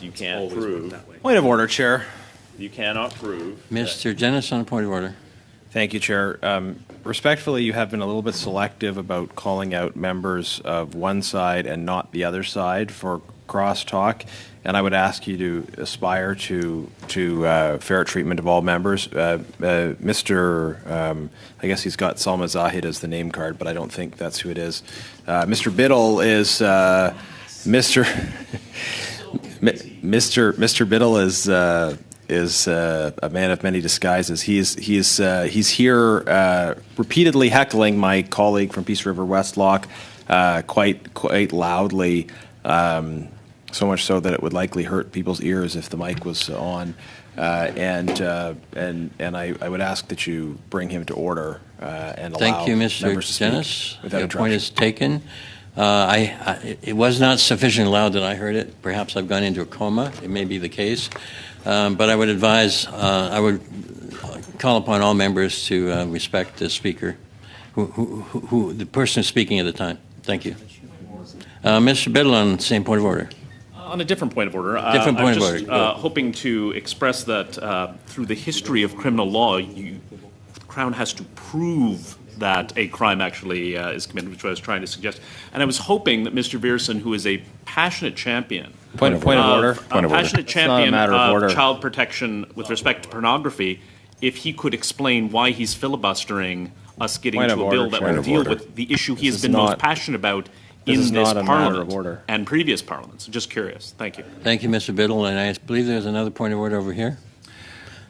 you can't prove." Point of order, Chair. You cannot prove. Mr. Jennings on a point of order. Thank you, Chair. Respectfully, you have been a little bit selective about calling out members of one side and not the other side for crosstalk, and I would ask you to aspire to fair treatment of all members. Mr. I guess he's got Salma Zahid as the name card, but I don't think that's who it is. Mr. Biddle is Mr. Biddle is a man of many disguises. He's here repeatedly heckling my colleague from Peace River Westlock quite loudly, so much so that it would likely hurt people's ears if the mic was on. And I would ask that you bring him to order and allow Thank you, Mr. members to speak Jennings. without Your point interruption. is taken. It was not sufficiently loud that I heard it. Perhaps I've gone into a coma. It may be the case. But I would advise, I would call upon all members to respect the speaker, who the person speaking at the time. Thank you. Mr. Biddle on the same point of order. On a different point of order. Different point I'm of just, order. hoping to express that through the history of criminal law, the Crown has to prove that a crime actually is committed, which I was trying to suggest. And I was hoping that Mr. Veerson, who is a passionate champion Point of order. Passionate champion matter of order. child protection with respect to pornography, if he could explain why he's filibustering us getting Point to of a bill order, that point will of deal order. with the issue he This has is been most not- passionate about this in is this not a matter of Parliament order. and previous Parliaments. Just curious. Thank you. Thank you, Mr. Biddle. And I believe there's another point of order over here.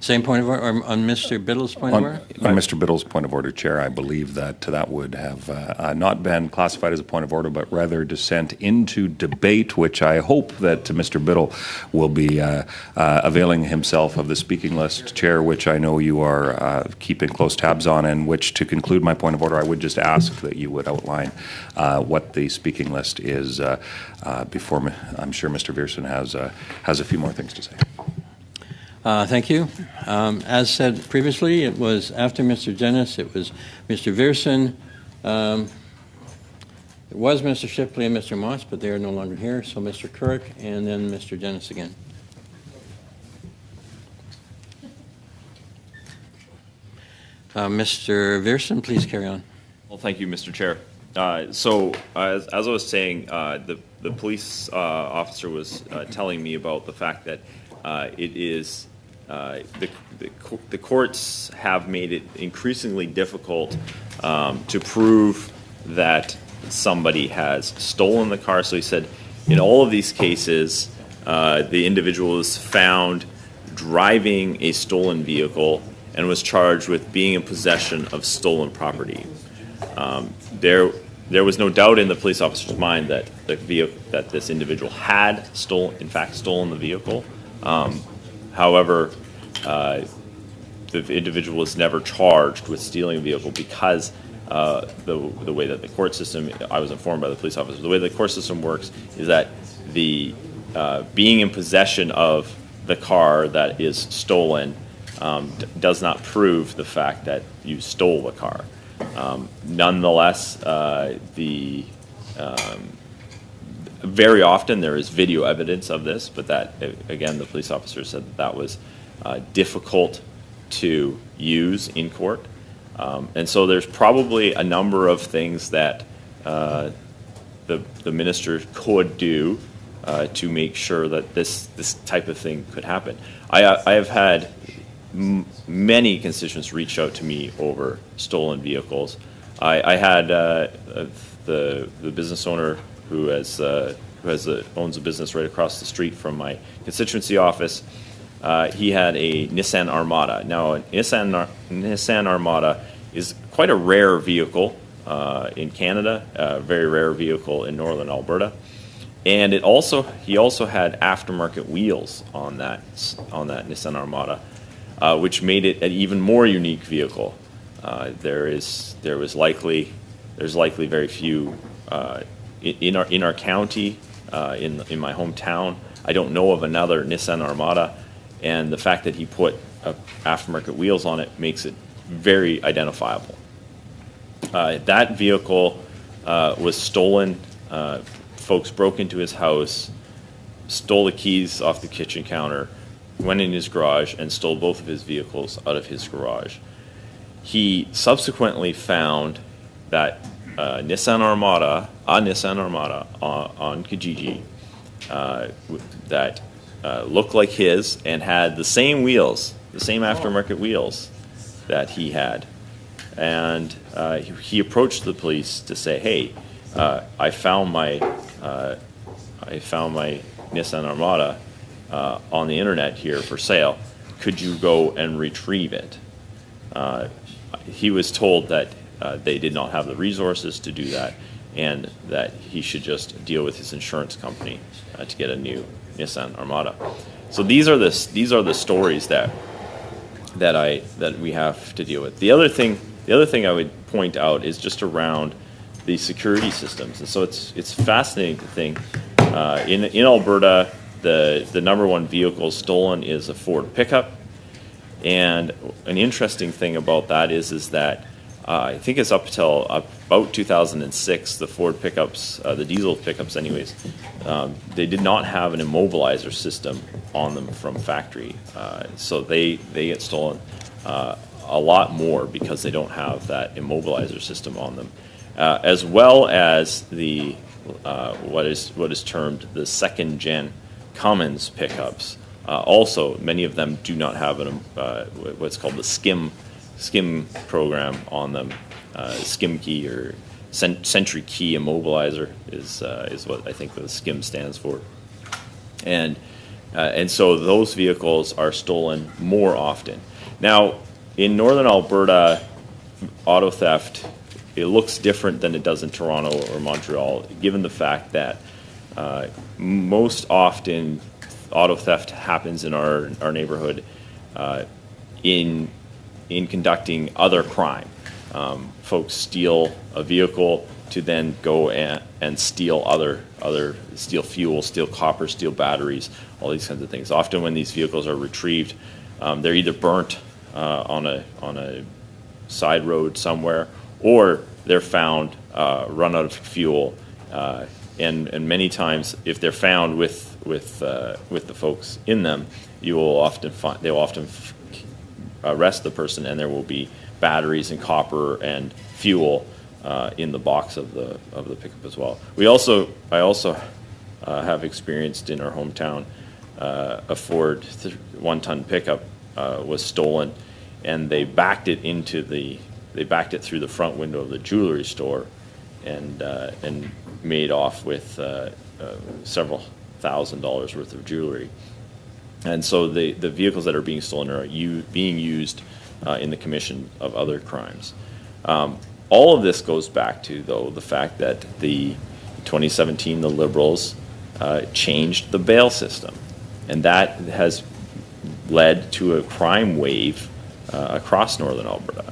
Same point of order, or on Mr. Biddle's point of order? On Mr. Biddle's point of order, Chair, I believe that that would have not been classified as a point of order, but rather dissent into debate, which I hope that Mr. Biddle will be availing himself of the speaking list, Chair, which I know you are keeping close tabs on, and which, to conclude my point of order, I would just ask that you would outline what the speaking list is before I'm sure Mr. Viersen has a few more things to say. Thank you. As said previously, it was after Mr. Jennis, it was Mr. Viersen, it was Mr. Shipley and Mr. Moss, but they are no longer here, so Mr. Kirk and then Mr. Jennis again. Mr. Viersen, please carry on. Well, thank you, Mr. Chair. So, as I was saying, the police officer was telling me about the fact that it is the courts have made it increasingly difficult to prove that somebody has stolen the car. So he said, in all of these cases, the individual was found driving a stolen vehicle and was charged with being in possession of stolen property. There was no doubt in the police officer's mind that this individual had in fact stolen the vehicle. However, the individual was never charged with stealing a vehicle because the way that the court system, I was informed by the police officer, the way the court system works is that the being in possession of the car that is stolen does not prove the fact that you stole the car. Nonetheless, very often there is video evidence of this, but that, again, the police officer said that was difficult to use in court. And so there's probably a number of things that the minister could do to make sure that this type of thing could happen. I have had many constituents reach out to me over stolen vehicles. I had the business owner who owns a business right across the street from my constituency office. He had a Nissan Armada. Now, a Nissan Armada is quite a rare vehicle in Canada, a very rare vehicle in northern Alberta, and he also had aftermarket wheels on that Nissan Armada, which made it an even more unique vehicle. There's likely very few in our county, in my hometown. I don't know of another Nissan Armada, and the fact that he put aftermarket wheels on it makes it very identifiable. That vehicle was stolen. Folks broke into his house, stole the keys off the kitchen counter, went in his garage and stole both of his vehicles out of his garage. He subsequently found that Nissan Armada on Kijiji that looked like his and had the same wheels, the same aftermarket wheels that he had. And he approached the police to say, "Hey, I found my Nissan Armada on the internet here for sale. Could you go and retrieve it?" He was told that they did not have the resources to do that, and that he should just deal with his insurance company to get a new Nissan Armada. So these are the stories that we have to deal with. The other thing I would point out is just around the security systems, and so it's fascinating to think in Alberta the number one vehicle stolen is a Ford pickup, and an interesting thing about that is that I think it's up till about 2006, the Ford pickups, the diesel pickups anyways, they did not have an immobilizer system on them from factory. So they get stolen a lot more because they don't have that immobilizer system on them. As well as the what is termed the second gen Cummins pickups. Also, many of them do not have what's called the SKIM program on them. SKIM key or Sentry Key Immobilizer is what I think the SKIM stands for. And And so those vehicles are stolen more often. Now, in Northern Alberta, auto theft, it looks different than it does in Toronto or Montreal, given the fact that most often auto theft happens in our neighborhood in conducting other crime. Folks steal a vehicle to then go and steal steal fuel, steal copper, steal batteries, all these kinds of things. Often when these vehicles are retrieved, they're either burnt on a side road somewhere, or they're found run out of fuel. And many times, if they're found with the folks in them, they'll often arrest the person, and there will be batteries and copper and fuel in the box of the pickup as well. I also have experienced in our hometown a Ford 1-ton pickup was stolen, and they backed it through the front window of the jewelry store, and made off with several $1,000s worth of jewelry. And so the vehicles that are being stolen are being used in the commission of other crimes. All of this goes back to, though, the fact that the 2017 the Liberals changed the bail system, and that has led to a crime wave across Northern Alberta.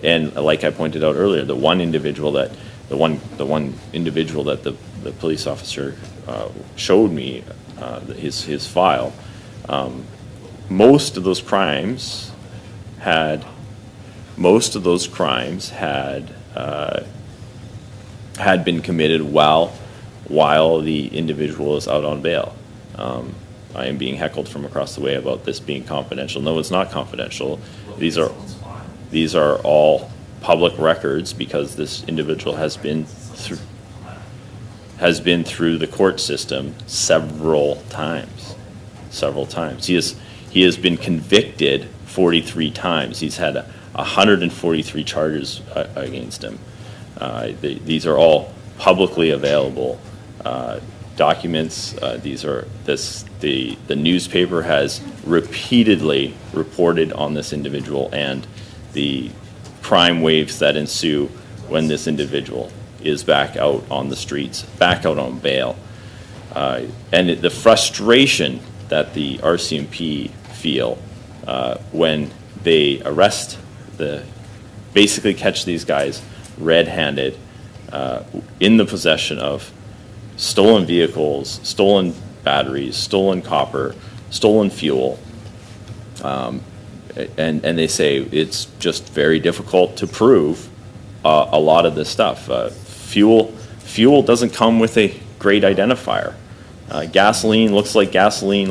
And like I pointed out earlier, the one individual that the police officer showed me his file, most of those crimes had been committed while the individual is out on bail. I am being heckled from across the way about this being confidential. No, it's not confidential. These are all public records, because this individual has been through the court system several times. He has been convicted 43 times. He's had 143 charges against him. These are all publicly available documents. The newspaper has repeatedly reported on this individual and the crime waves that ensue when this individual is back out on the streets, back out on bail. And the frustration that the RCMP feel when they basically catch these guys red-handed in the possession of stolen vehicles, stolen batteries, stolen copper, stolen fuel, and they say it's just very difficult to prove a lot of this stuff. Fuel doesn't come with a great identifier. Gasoline looks like gasoline,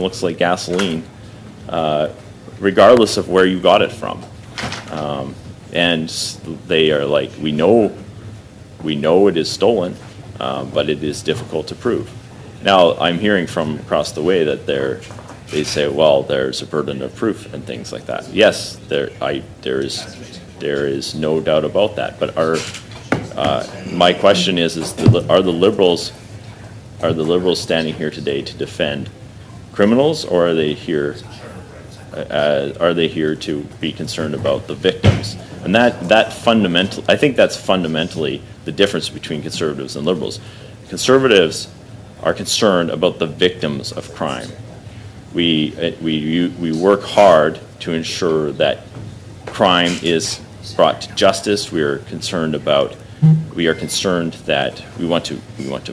regardless of where you got it from. And they are like, we know it is stolen, but it is difficult to prove. Now, I'm hearing from across the way that they say, well, there's a burden of proof and things like that. Yes, there is no doubt about that. But my question is are the Liberals standing here today to defend criminals, or are they here to be concerned about the victims? And I think that's fundamentally the difference between Conservatives and Liberals. Conservatives are concerned about the victims of crime. We work hard to ensure that crime is brought to justice. We are concerned that we want to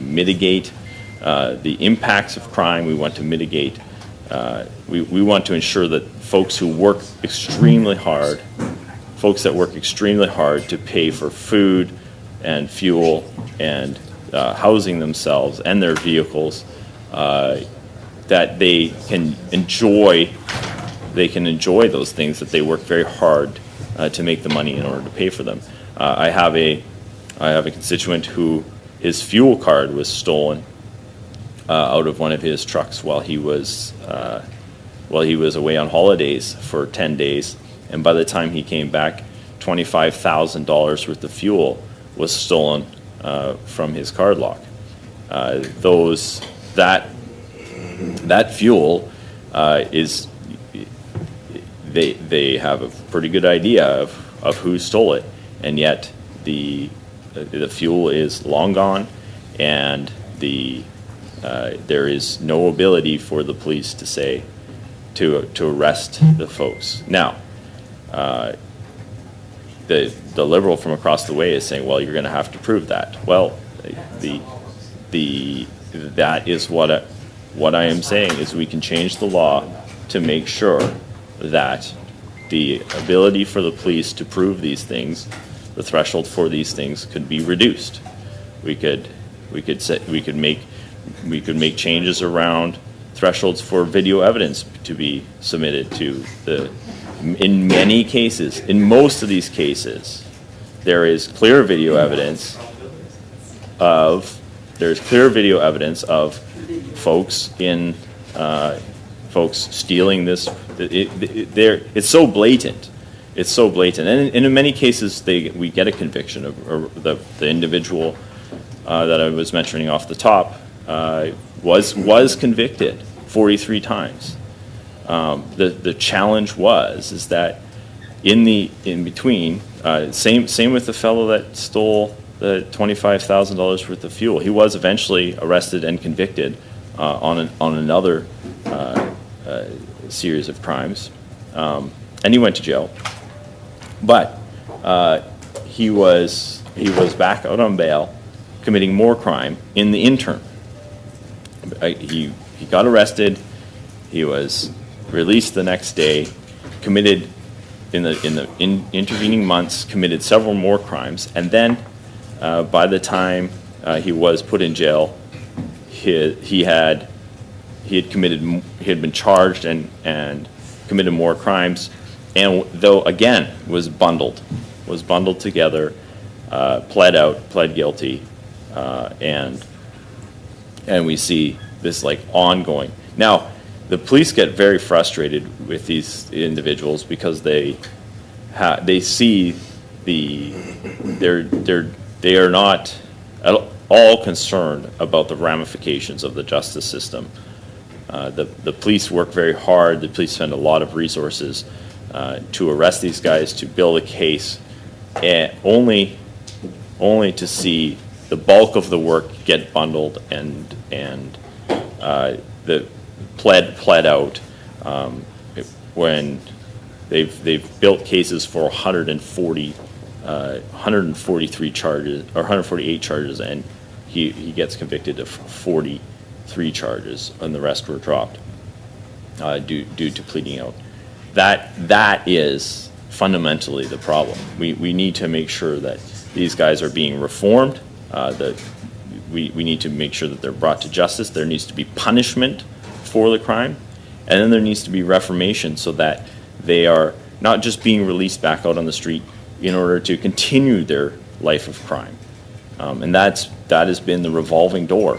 mitigate the impacts of crime. We want to mitigate. We want to ensure that folks that work extremely hard to pay for food and fuel and housing themselves and their vehicles, that they can enjoy those things, that they work very hard to make the money in order to pay for them. I have a constituent who his fuel card was stolen out of one of his trucks while he was away on holidays for 10 days, and by the time he came back, $25,000 worth of fuel was stolen from his card lock. that fuel is, they have a pretty good idea of who stole it, and yet the fuel is long gone, and there is no ability for the police to say to arrest the folks. Now, the Liberal from across the way is saying, well, you're going to have to prove that. Well, that is what I am saying is we can change the law to make sure that the ability for the police to prove these things, the threshold for these things, could be reduced. We could make changes around thresholds for video evidence to be submitted to the. In many cases, in most of these cases, there is clear video evidence of folks stealing this. It's so blatant. It's so blatant, and in many cases, we get a conviction of the individual that I was mentioning off the top was convicted 43 times. The challenge is that in between, same with the fellow that stole the $25,000 worth of fuel. He was eventually arrested and convicted on another series of crimes, and he went to jail. But he was back out on bail, committing more crime in the interim. He got arrested. He was released the next day. Committed in the intervening months, committed several more crimes, and then by the time he was put in jail, he had been charged and committed more crimes, and though again was bundled together, pled guilty, and we see this like ongoing. Now, the police get very frustrated with these individuals because they see they are not at all concerned about the ramifications of the justice system. The police work very hard. The police spend a lot of resources to arrest these guys, to build a case, and only to see the bulk of the work get bundled and the pled out when they've built cases for 143 charges or 148 charges, and he gets convicted of 43 charges, and the rest were dropped due to pleading out. That is fundamentally the problem. We need to make sure that these guys are being reformed. We need to make sure that they're brought to justice. There needs to be punishment for the crime, and then there needs to be reformation so that they are not just being released back out on the street in order to continue their life of crime. And that has been the revolving door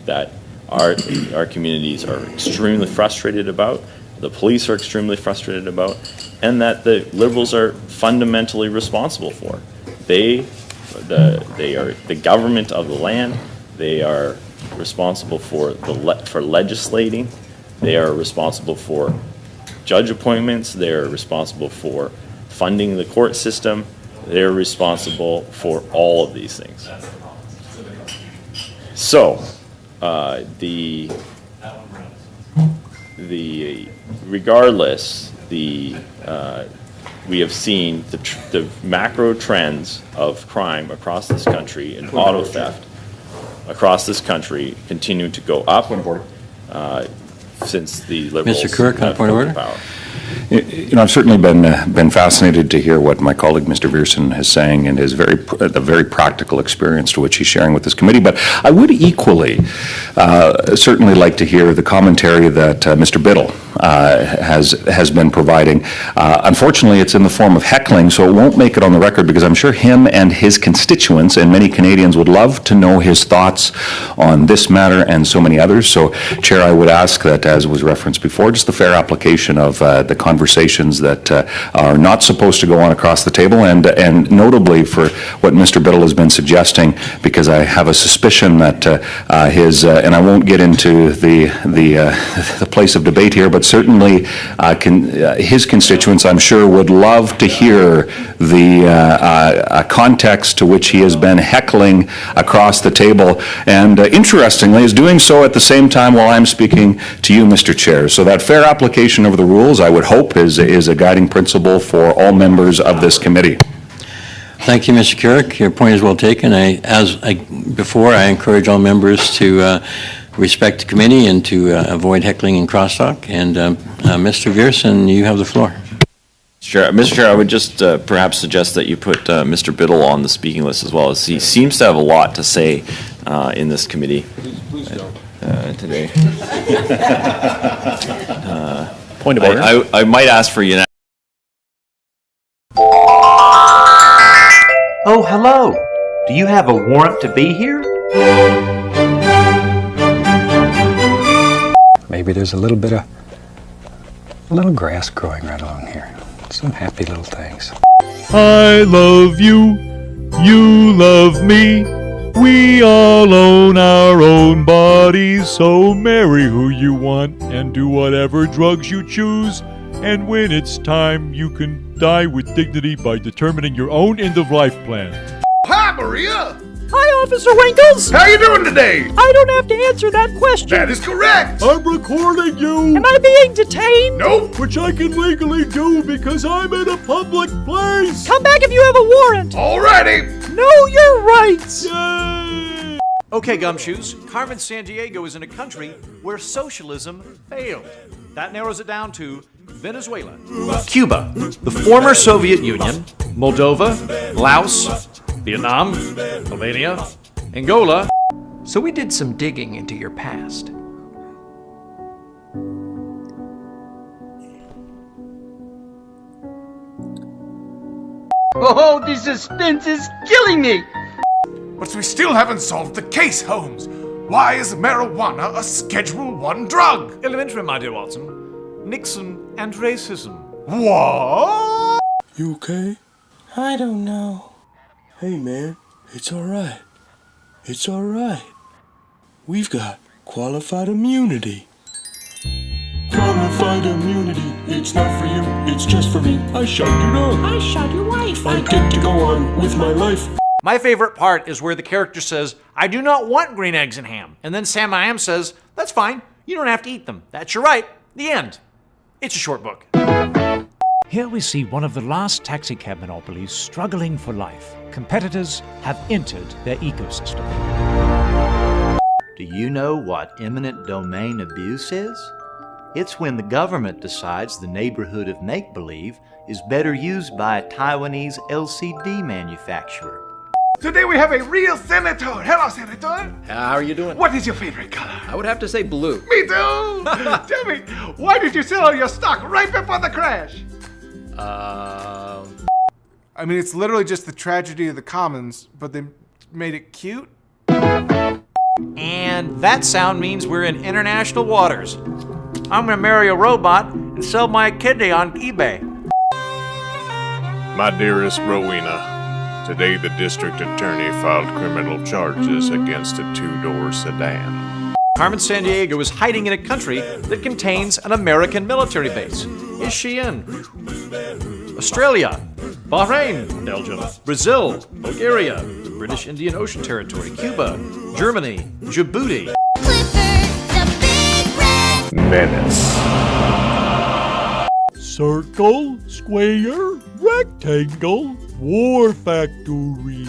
that our communities are extremely frustrated about, the police are extremely frustrated about, and that the Liberals are fundamentally responsible for. They are the government of the land. They are responsible for legislating. They are responsible for judge appointments. They are responsible for funding the court system. They're responsible for all of these things. So, regardless, we have seen the macro trends of crime across this country and auto theft across this country continue to go up since the Liberals Mr. Kirk, on point of order. Power. You know, I've certainly been fascinated to hear what my colleague Mr. Viersen is saying and his the very practical experience to which he's sharing with this committee. But I would equally certainly like to hear the commentary that Mr. Biddle has been providing. Unfortunately, it's in the form of heckling, so it won't make it on the record because I'm sure him and his constituents and many Canadians would love to know his thoughts on this matter and so many others. So, Chair, I would ask that, as was referenced before, just the fair application of the conversations that are not supposed to go on across the table, and notably for what Mr. Biddle has been suggesting, because I have a suspicion that and I won't get into the place of debate here, but certainly his constituents, I'm sure, would love to hear the context to which he has been heckling across the table, and interestingly is doing so at the same time while I'm speaking to you, Mr. Chair. So that fair application of the rules, I would hope, is a guiding principle for all members of this committee. Thank you, Mr. Carrick. Your point is well taken. Before, I encourage all members to respect the committee and to avoid heckling and crosstalk. And Mr. Viersen, you have the floor. Sure. Mr. Chair, I would just perhaps suggest that you put Mr. Biddle on the speaking list as well, as he seems to have a lot to say in this committee today. Point of order. I might ask for unanimous. Oh, hello. Do you have a warrant to be here? Maybe there's a little grass growing right along here. Some happy little things. I love you, you love me. We all own our own bodies, so marry who you want and do whatever drugs you choose. And when it's time, you can die with dignity by determining your own end-of-life plan. Hi, Maria! Hi, Officer Winkles! How you doing today? I don't have to answer that question. That is correct! I'm recording you! Am I being detained? Nope! Which I can legally do because I'm in a public place! Come back if you have a warrant! Alrighty! Know your rights! Yay! Okay, Gumshoes, Carmen Sandiego is in a country where socialism failed. That narrows it down to Venezuela, Cuba, the former Soviet Union, Moldova, Laos, Vietnam, Albania, Angola. So we did some digging into your past. Oh, the suspense is killing me! But we still haven't solved the case, Holmes. Why is marijuana a Schedule I drug? Elementary, my dear Watson. Nixon and racism. What? You okay? I don't know. Hey man, it's alright. It's alright. We've got qualified immunity. Qualified immunity. It's not for you, it's just for me. I shot your dog. I shot your wife. I get to go on with my life. My favorite part is where the character says, I do not want green eggs and ham. And then Sam I Am says, that's fine. You don't have to eat them. That's your right. The end. It's a short book. Here we see one of the last taxicab monopolies struggling for life. Competitors have entered their ecosystem. Do you know what eminent domain abuse is? It's when the government decides the neighborhood of make-believe is better used by a Taiwanese LCD manufacturer. Today we have a real senator. Hello, Senator. How are you doing? What is your favorite color? I would have to say blue. Me too. Tell me, why did you sell all your stock right before the crash? I mean, it's literally just the tragedy of the commons, but they made it cute. And that sound means we're in international waters. I'm gonna marry a robot and sell my kidney on eBay. My dearest Rowena, today the district attorney filed criminal charges against a two-door sedan. Carmen Sandiego is hiding in a country that contains an American military base. Is she in Australia, Bahrain, Belgium, Brazil, Bulgaria, the British Indian Ocean Territory, Cuba, Germany, Djibouti? Menace. Circle, square, rectangle, war factory.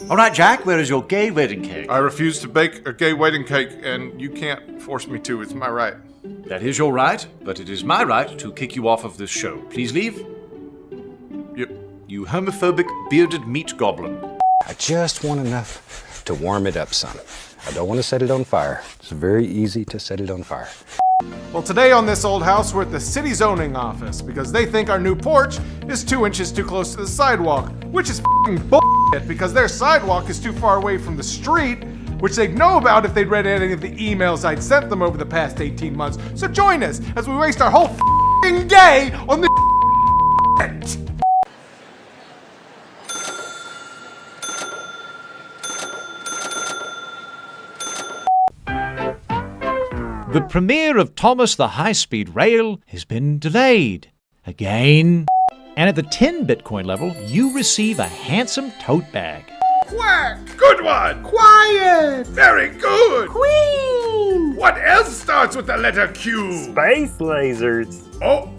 All right, Jack, where is your gay wedding cake? I refuse to bake a gay wedding cake, and you can't force me to. It's my right. That is your right, but it is my right to kick you off of this show. Please leave. Yep. You homophobic, bearded meat goblin. I just want enough to warm it up some. I don't want to set it on fire. It's very easy to set it on fire. Well, today on This Old House, we're at the city zoning office because they think our new porch is 2 inches too close to the sidewalk, which is f***ing bullshit because their sidewalk is too far away from the street which they'd know about if they'd read any of the emails I'd sent them over the past 18 months. So join us as we waste our whole f***ing day on the The premiere of Thomas the High-Speed Rail has been delayed again. And at the 10 Bitcoin level, you receive a handsome tote bag. Quack! Good one! Quiet! Very good! Queen! What else starts with the letter Q? Space lasers. Oh!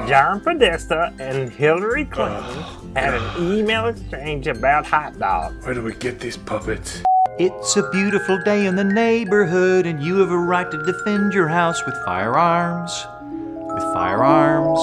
John Podesta and Hillary Clinton had an email exchange about hot dogs. Where do we get these puppets? It's a beautiful day in the neighborhood, and you have a right to defend your house with firearms. With firearms.